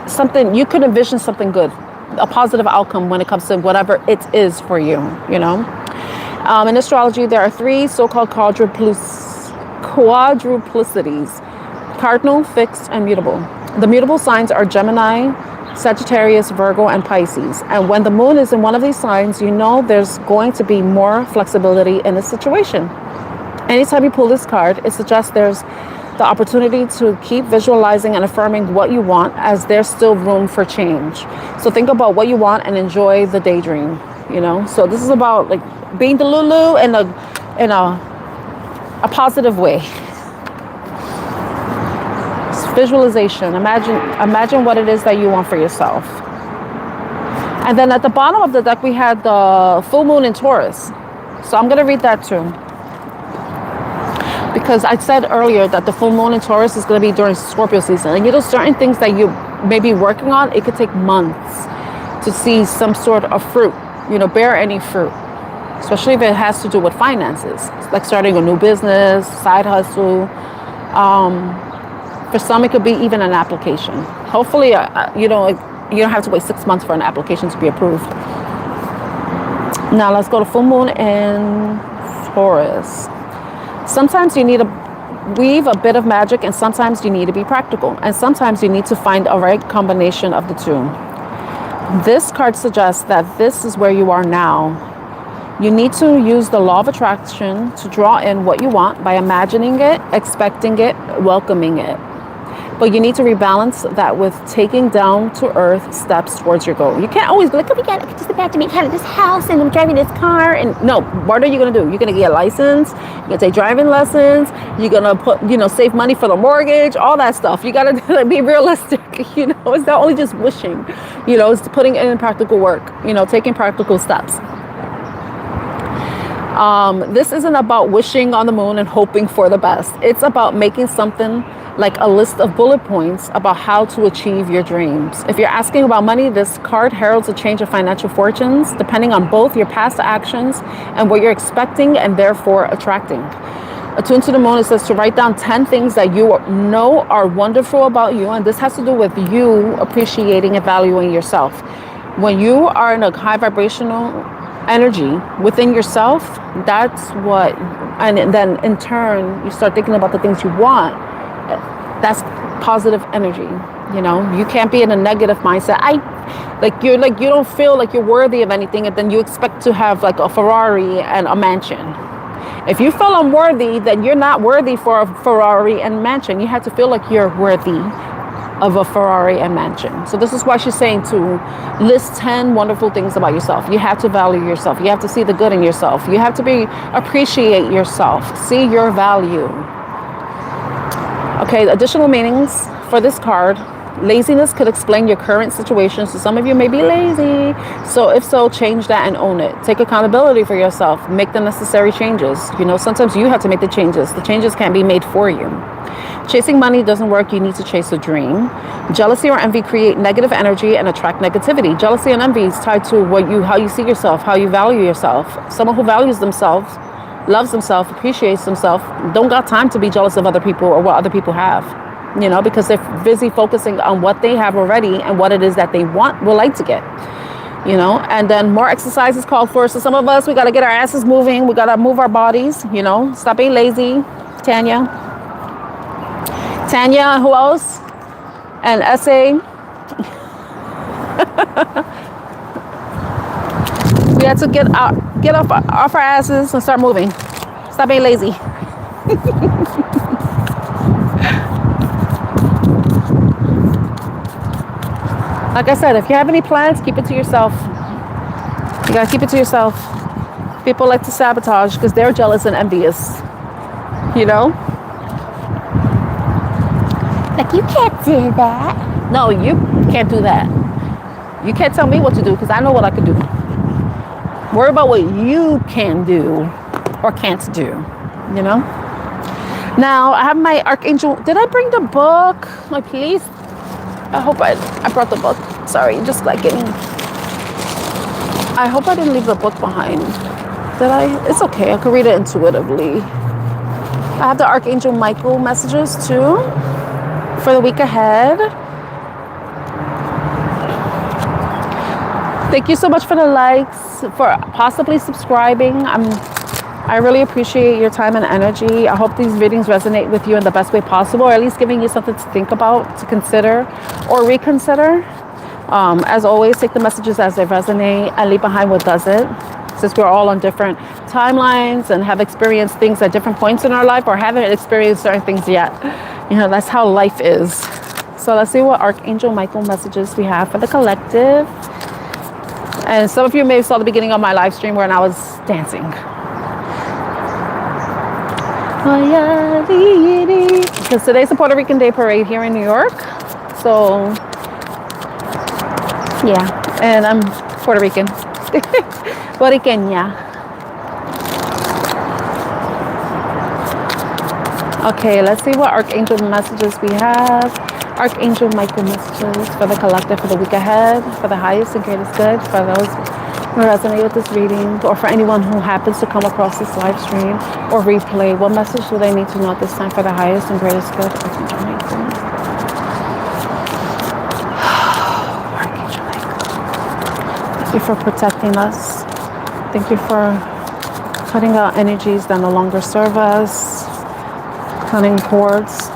something. You could envision something good, a positive outcome when it comes to whatever it is for you. You know, in astrology, there are three so-called quadruplicities: cardinal, fixed, and mutable. The mutable signs are Gemini, Sagittarius, Virgo, and Pisces. And when the moon is in one of these signs, you know there's going to be more flexibility in a situation. Anytime you pull this card, it suggests there's the opportunity to keep visualizing and affirming what you want, as there's still room for change. So think about what you want and enjoy the daydream, you know? So this is about like being the Lulu in a positive way. Visualization. Imagine what it is that you want for yourself. And then at the bottom of the deck, we had the full moon in Taurus. So I'm going to read that too, because I said earlier that the full moon in Taurus is going to be during Scorpio season. And you know, certain things that you may be working on, it could take months to see some sort of fruit, you know, bear any fruit, especially if it has to do with finances, like starting a new business, side hustle. For some, it could be even an application. Hopefully, you don't have to wait 6 months for an application to be approved. Now let's go to full moon in Taurus. Sometimes you need to weave a bit of magic, and sometimes you need to be practical, and sometimes you need to find a right combination of the two. This card suggests that this is where you are now. You need to use the law of attraction to draw in what you want by imagining it, expecting it, welcoming it. But you need to rebalance that with taking down to earth steps towards your goal. You can't always be like, oh my God, I just about to make having this house and I'm driving this car. And no, what are you going to do? You're going to get a license. You're going to take driving lessons. You're going to put, save money for the mortgage, all that stuff. You got to be realistic. It's not only just wishing, it's putting it in practical work, taking practical steps. This isn't about wishing on the moon and hoping for the best. It's about making something like a list of bullet points about how to achieve your dreams. If you're asking about money, this card heralds a change of financial fortunes, depending on both your past actions and what you're expecting and therefore attracting. Attuned to the moon, it says to write down 10 things that you know are wonderful about you. And this has to do with you appreciating and valuing yourself. When you are in a high vibrational energy within yourself, that's what, and then in turn, you start thinking about the things you want. That's positive energy. You can't be in a negative mindset. You don't feel like you're worthy of anything, and then you expect to have like a Ferrari and a mansion. If you feel unworthy, then you're not worthy for a Ferrari and mansion. You have to feel like you're worthy of a Ferrari and mansion. So this is why she's saying to list 10 wonderful things about yourself. You have to value yourself. You have to see the good in yourself. You have to appreciate yourself. See your value. Okay, additional meanings for this card. Laziness could explain your current situation. So some of you may be lazy. So if so, change that and own it. Take accountability for yourself. Make the necessary changes. Sometimes you have to make the changes. The changes can't be made for you. Chasing money doesn't work. You need to chase a dream. Jealousy or envy create negative energy and attract negativity. Jealousy and envy is tied to how you see yourself, how you value yourself. Someone who values themselves, loves themselves, appreciates themselves, don't got time to be jealous of other people or what other people have, because they're busy focusing on what they have already and what it is that they would like to get, and then more exercise is called for. So some of us, we got to get our asses moving. We got to move our bodies, stop being lazy. Tanya, who else? And essay. We had to get off our asses and start moving. Stop being lazy. Like I said, if you have any plans, keep it to yourself. You gotta keep it to yourself. People like to sabotage because they're jealous and envious. Like, you can't do that. No, you can't do that. You can't tell me what to do because I know what I can do. Worry about what you can do or can't do, Now, I have my Archangel. Did I bring the book? Like, please? I hope I brought the book. Sorry, just like getting... I hope I didn't leave the book behind. Did I? It's okay. I could read it intuitively. I have the Archangel Michael messages, too, for the week ahead. Thank you so much for the likes, for possibly subscribing. I really appreciate your time and energy. I hope these readings resonate with you in the best way possible, or at least giving you something to think about, to consider, or reconsider. As always, take the messages as they resonate and leave behind what doesn't. Since we're all on different timelines and have experienced things at different points in our life, or haven't experienced certain things yet. That's how life is. So let's see what Archangel Michael messages we have for the collective. And some of you may have saw the beginning of my live stream when I was dancing. Because today's the Puerto Rican Day Parade here in New York. So, yeah. And I'm Puerto Rican. Puertorriqueña. Okay, let's see what Archangel messages we have. Archangel Michael messages for the collective for the week ahead, for the highest and greatest good, for those who resonate with this reading, or for anyone who happens to come across this live stream or replay. What message do they need to know at this time for the highest and greatest good? Archangel Michael. Archangel Michael. Thank you for protecting us. Thank you for cutting out energies that no longer serve us. Cutting cords.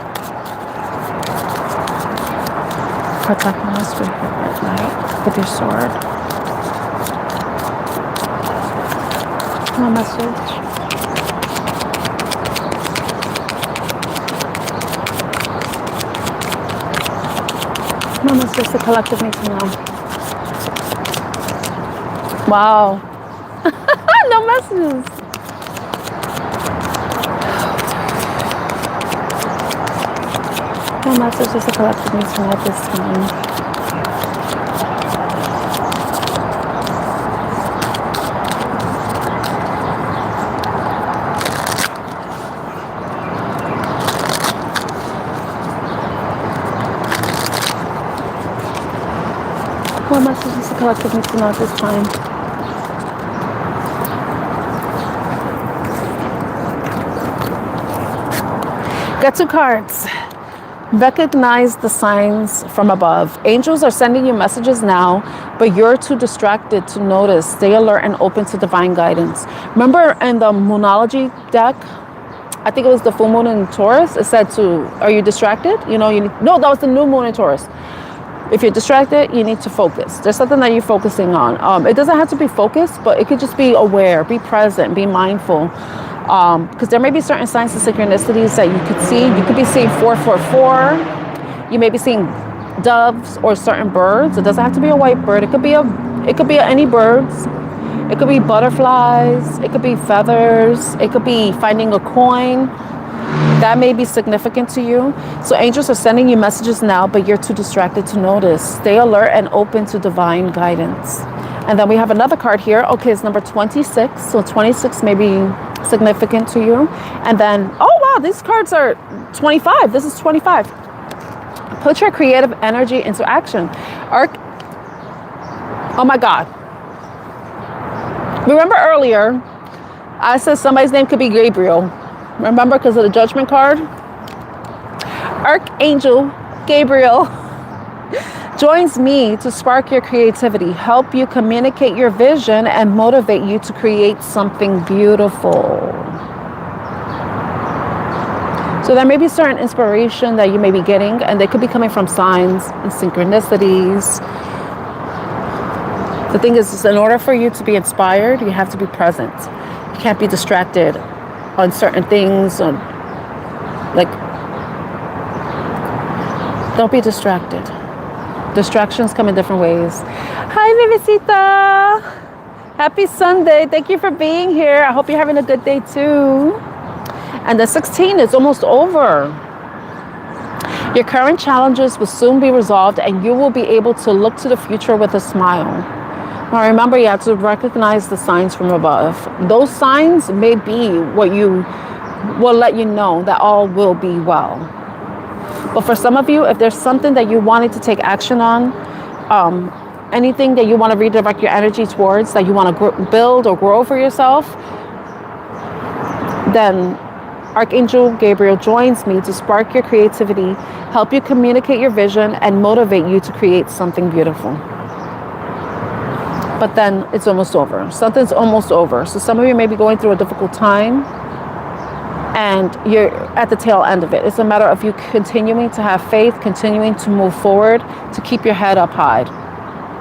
Protecting us with your red light, with your sword. One message. What message the collective needs to know? Wow. No messages. What message does the collective needs to know at this time? What message does the collective need to know at this time? Get 2 cards. Recognize the signs from above. Angels are sending you messages now, but you're too distracted to notice. Stay alert and open to divine guidance. Remember in the Moonology deck, I think it was the full moon in Taurus, it said are you distracted? No, that was the new moon in Taurus. If you're distracted, you need to focus. There's something that you're focusing on. It doesn't have to be focused, but it could just be aware, be present, be mindful. Because there may be certain signs and synchronicities that you could see. You could be seeing 444. You may be seeing doves or certain birds. It doesn't have to be a white bird. It could be any birds. It could be butterflies. It could be feathers. It could be finding a coin. That may be significant to you. So angels are sending you messages now, but you're too distracted to notice. Stay alert and open to divine guidance. And then we have another card here. Okay, it's number 26. So 26 may be significant to you. And then, oh wow, these cards are 25. This is 25. Put your creative energy into action. Oh my God. Remember earlier, I said somebody's name could be Gabriel. Remember, because of the judgment card? Archangel Gabriel joins me to spark your creativity, help you communicate your vision, and motivate you to create something beautiful. So there may be certain inspiration that you may be getting, and they could be coming from signs and synchronicities. The thing is, in order for you to be inspired, you have to be present. You can't be distracted on certain things. Don't be distracted. Distractions come in different ways. Hi, Vivisita. Happy Sunday. Thank you for being here. I hope you're having a good day too. And the 16 is almost over. Your current challenges will soon be resolved, and you will be able to look to the future with a smile. Now remember, you have to recognize the signs from above. Those signs may be what will let you know that all will be well. But for some of you, if there's something that you wanted to take action on, anything that you want to redirect your energy towards, that you want to build or grow for yourself, then Archangel Gabriel joins me to spark your creativity, help you communicate your vision, and motivate you to create something beautiful. But then it's almost over. Something's almost over. So some of you may be going through a difficult time, and you're at the tail end of it. It's a matter of you continuing to have faith, continuing to move forward, to keep your head up high.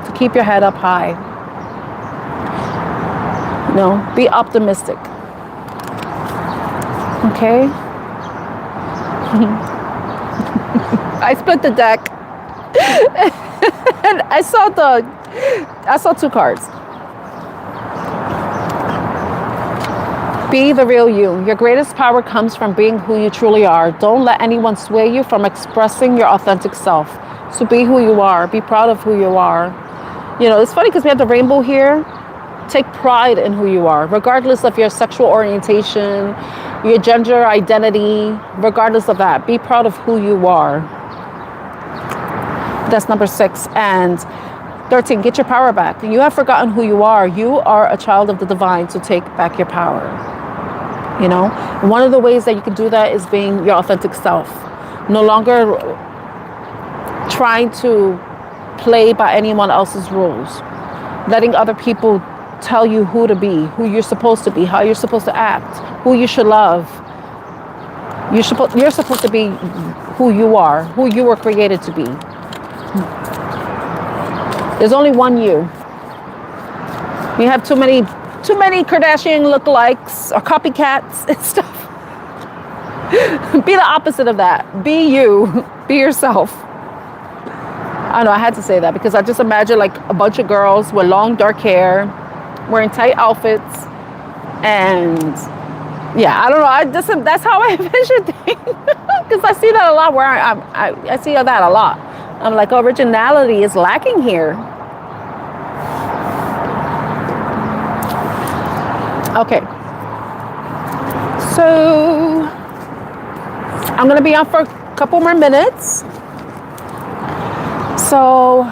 To keep your head up high. Be optimistic. Okay? I split the deck. And I saw 2 cards. Be the real you. Your greatest power comes from being who you truly are. Don't let anyone sway you from expressing your authentic self. So be who you are. Be proud of who you are. It's funny because we have the rainbow here. Take pride in who you are, regardless of your sexual orientation, your gender identity, regardless of that. Be proud of who you are. That's number 6. And 13, get your power back. You have forgotten who you are. You are a child of the divine, so take back your power. One of the ways that you can do that is being your authentic self. No longer trying to play by anyone else's rules. Letting other people tell you who to be, who you're supposed to be, how you're supposed to act, who you should love. You're supposed to be who you are, who you were created to be. There's only one you. We have too many Kardashian lookalikes or copycats and stuff. Be the opposite of that. Be you. Be yourself. I know I had to say that because I just imagine like a bunch of girls with long dark hair, wearing tight outfits, and yeah, I don't know. That's how I envision things because I see that a lot. Where I see that a lot. I'm like, originality is lacking here. Okay, so I'm gonna be on for a couple more minutes. So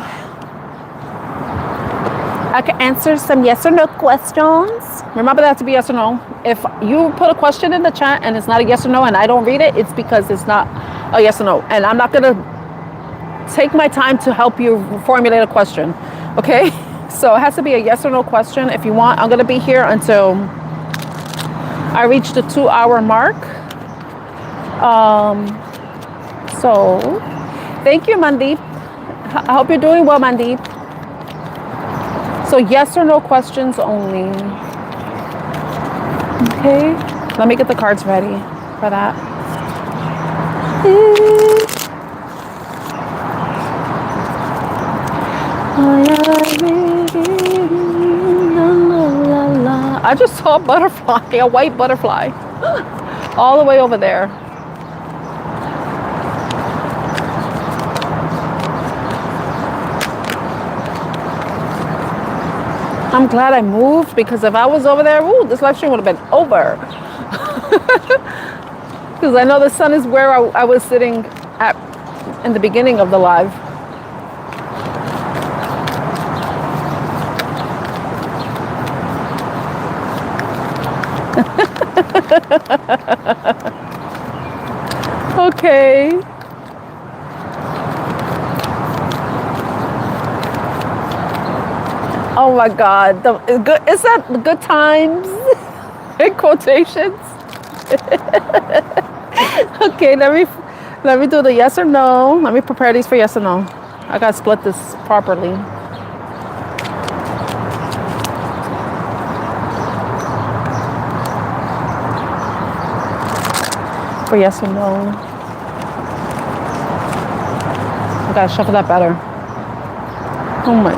I can answer some yes or no questions. Remember that to be yes or no. If you put a question in the chat and it's not a yes or no and I don't read it, it's because it's not a yes or no. And I'm not gonna take my time to help you formulate a question, okay? So it has to be a yes or no question. If you want, I'm gonna be here until I reach the 2-hour mark. So thank you, Mandeep. I hope you're doing well, Mandeep. So yes or no questions only. Okay, let me get the cards ready for that. I just saw a butterfly, a white butterfly, all the way over there. I'm glad I moved because if I was over there, ooh, this live stream would have been over. Because I know the sun is where I was sitting at in the beginning of the live. Okay. Oh my God, is that the good times in quotations? Okay, let me do the yes or no. Let me prepare these for yes or no. I gotta split this properly. For yes or no. I gotta shuffle that better. Oh my.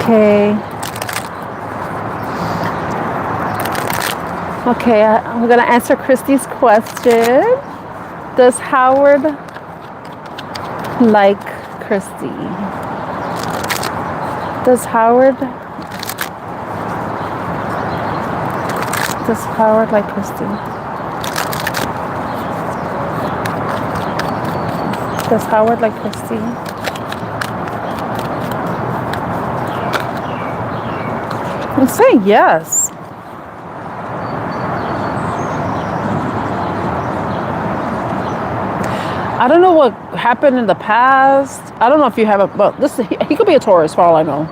Okay. Okay, I'm gonna answer Christy's question. Does Howard like Christy? Does Howard like Christy? Does Howard like Christy? I'm saying yes. I don't know what happened in the past. I don't know if you have a, but he could be a Taurus for all I know.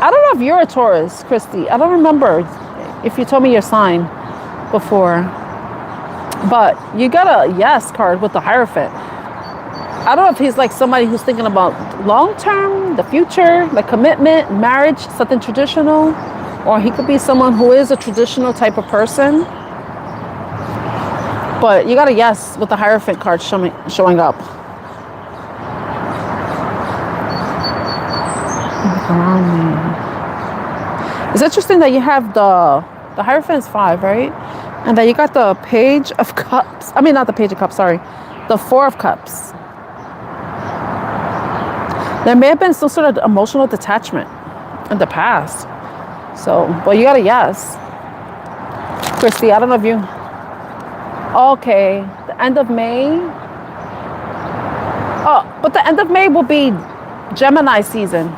I don't know if you're a Taurus, Christy. I don't remember if you told me your sign before. But you got a yes card with the Hierophant. I don't know if he's like somebody who's thinking about long-term, the future, like commitment, marriage, something traditional. Or he could be someone who is a traditional type of person. But you got a yes with the Hierophant card showing up. It's interesting that you have the Hierophant's 5, right? And then you got the Page of Cups. I mean, not the Page of Cups, sorry. The 4 of Cups. There may have been some sort of emotional detachment in the past. So, but you got a yes. Christy, I don't know if you... Okay, the end of May. Oh, but the end of May will be Gemini season.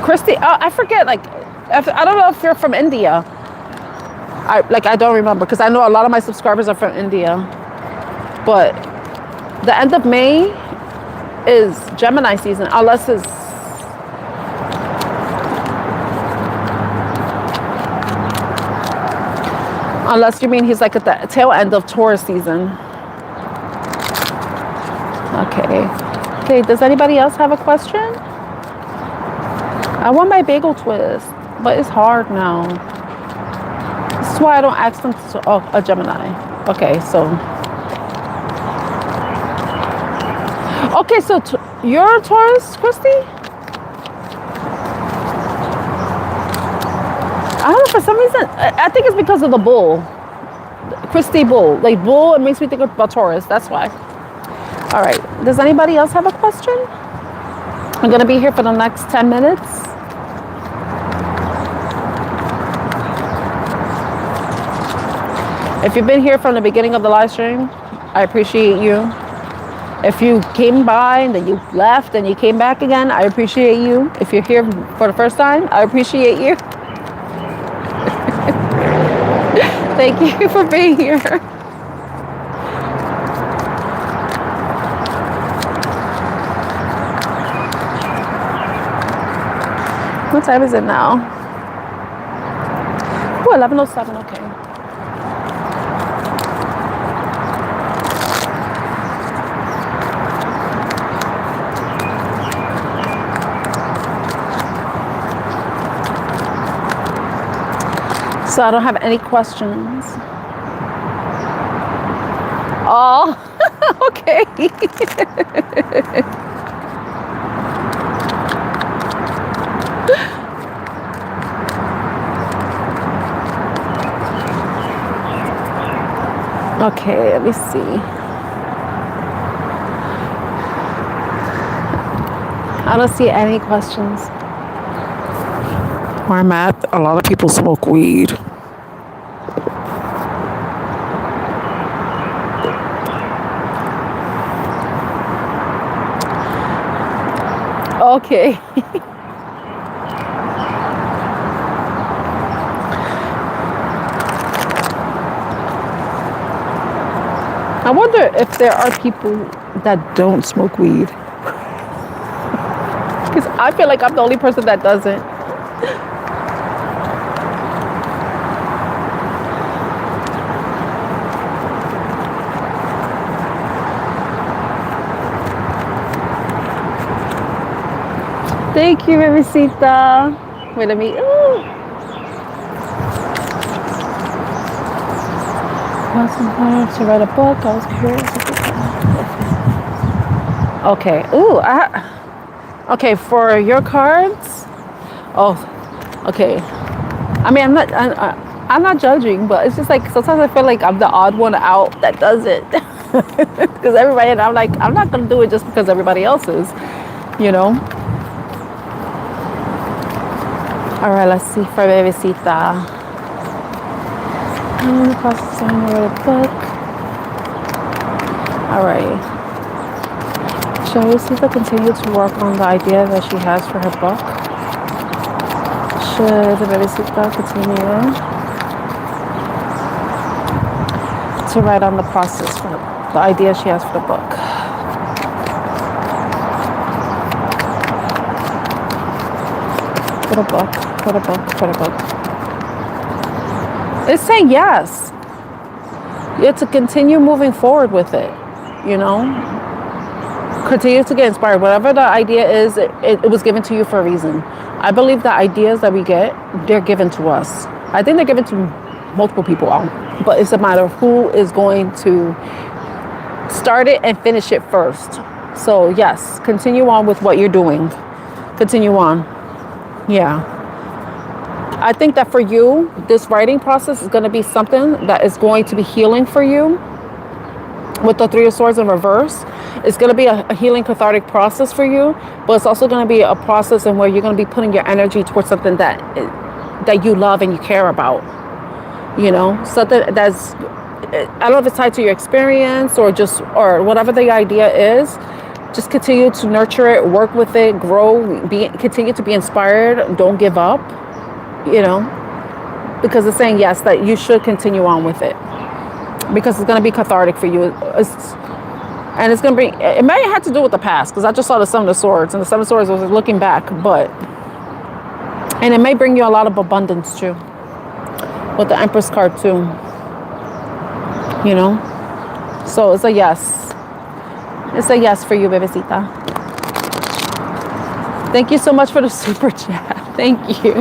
Christy, I forget, like, I don't know if you're from India. I don't remember because I know a lot of my subscribers are from India. But the end of May is Gemini season, unless it's... Unless you mean he's like at the tail end of Taurus season. Okay. Okay, does anybody else have a question? I want my bagel twist, but it's hard now. This is why I don't ask them to, oh, a Gemini. Okay, so. Okay, so you're a Taurus, Christy? I don't know, for some reason, I think it's because of the bull. Christy bull. Like bull, it makes me think about Taurus. That's why. All right. Does anybody else have a question? I'm going to be here for the next 10 minutes. If you've been here from the beginning of the live stream, I appreciate you. If you came by and then you left and you came back again, I appreciate you. If you're here for the first time, I appreciate you. Thank you for being here. What time is it now? Oh, 11:07, okay. So I don't have any questions. Oh, okay. Okay, let me see. I don't see any questions. Where I'm at, a lot of people smoke weed. Okay. I wonder if there are people that don't smoke weed. Because I feel like I'm the only person that doesn't. Thank you, Mamacita. Wait, let me. Ooh. To write a book. I was curious. Okay. Ooh. Okay, for your cards. Oh. Okay. I mean, I'm not judging, but it's just like sometimes I feel like I'm the odd one out that does it. Because everybody, and I'm like, I'm not gonna do it just because everybody else is, you know. All right, let's see for Bebecita. I'm in the process of writing a book. All right. Should Bebecita continue to work on the idea that she has for her book? Should Bebecita continue to write on the process for the idea she has for the book? For the book. For the book, for the book. It's saying yes. You have to continue moving forward with it, you know? Continue to get inspired. Whatever the idea is, it was given to you for a reason. I believe the ideas that we get, they're given to us. I think they're given to multiple people, but it's a matter of who is going to start it and finish it first. So yes, continue on with what you're doing. Continue on. Yeah. I think that for you, this writing process is going to be something that is going to be healing for you. With the Three of Swords in reverse, it's going to be a healing cathartic process for you, but it's also going to be a process in where you're going to be putting your energy towards something that you love and you care about. You know, something that's, I don't know if it's tied to your experience or whatever the idea is. Just continue to nurture it, work with it, grow, continue to be inspired. Don't give up, you know, because it's saying yes, that you should continue on with it because it's going to be cathartic for you. And it's going to bring, it may have to do with the past because I just saw the Seven of Swords and the Seven of Swords was looking back, and it may bring you a lot of abundance too with the Empress card too, you know, so it's a yes. It's a yes for you, Bebecita. Thank you so much for the super chat. Thank you.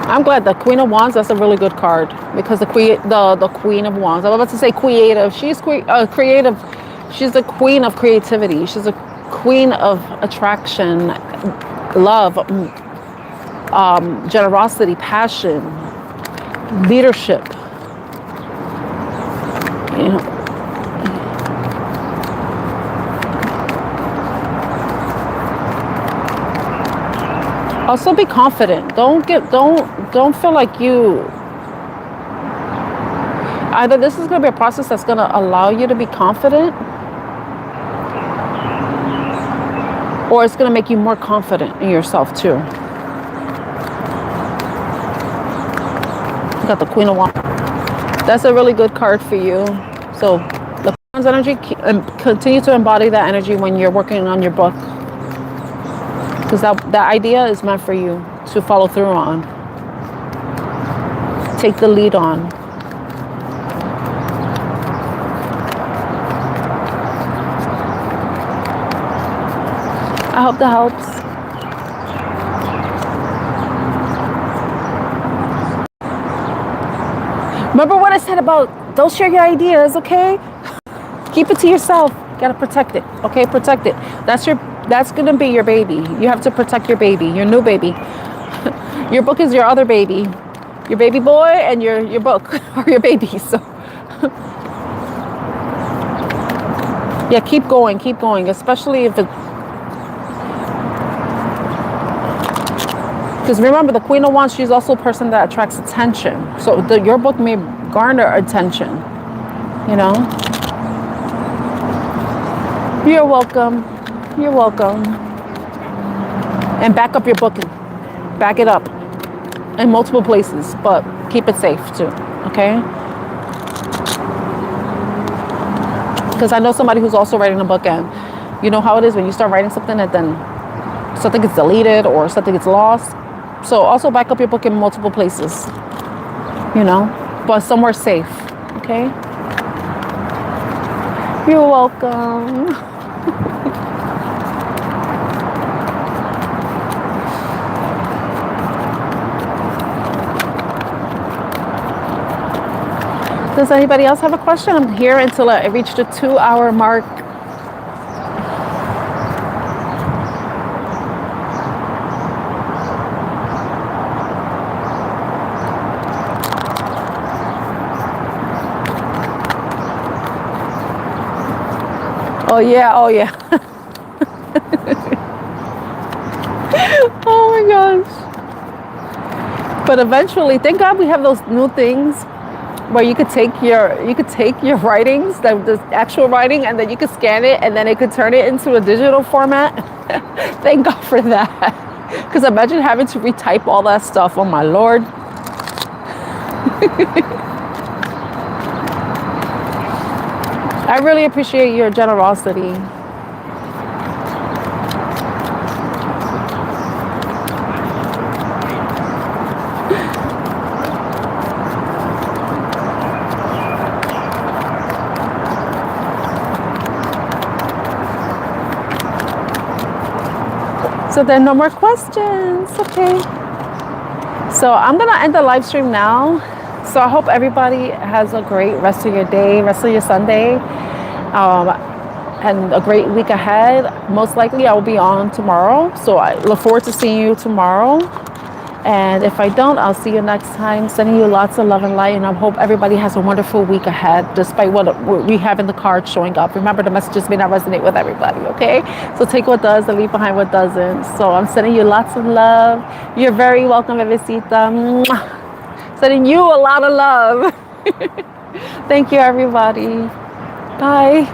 I'm glad the Queen of Wands, that's a really good card because the Queen of Wands, I'm about to say creative. She's creative. She's the queen of creativity. She's a queen of attraction, love, generosity, passion, leadership. You know. Also be confident. Don't feel like you either this is going to be a process that's going to allow you to be confident, or it's going to make you more confident in yourself too. You got the Queen of Wands. That's a really good card for you. So the Wands energy, continue to embody that energy when you're working on your book. Because that idea is meant for you to follow through on. Take the lead on. I hope that helps. Remember what I said about don't share your ideas, okay? Keep it to yourself. You gotta protect it, okay? Protect it. That's gonna be your baby. You have to protect your baby, your new baby. Your book is your other baby. Your baby boy and your book are your babies. So yeah, keep going, especially if it, because remember the Queen of Wands, she's also a person that attracts attention. So your book may garner attention, you know? You're welcome. You're welcome. And back up your booking. Back it up in multiple places, but keep it safe too, okay? Because I know somebody who's also writing a book, and you know how it is when you start writing something and then something gets deleted or something gets lost. So also back up your book in multiple places, you know, but somewhere safe, okay? You're welcome. Does anybody else have a question? I'm here until I reach the 2-hour mark. Oh yeah, oh yeah. Oh my gosh. But eventually, thank God we have those new things where you could take your writings, the actual writing, and then you could scan it and then it could turn it into a digital format. Thank God for that. Because imagine having to retype all that stuff. Oh my Lord. I really appreciate your generosity. So there are no more questions. Okay. So I'm going to end the live stream now. So I hope everybody has a great rest of your day, rest of your Sunday, and a great week ahead. Most likely I will be on tomorrow. So I look forward to seeing you tomorrow. And if I don't, I'll see you next time. Sending you lots of love and light. And I hope everybody has a wonderful week ahead, despite what we have in the cards showing up. Remember, the messages may not resonate with everybody, okay? So take what does and leave behind what doesn't. So I'm sending you lots of love. You're very welcome, Bebecita. Sending you a lot of love. Thank you, everybody. Bye.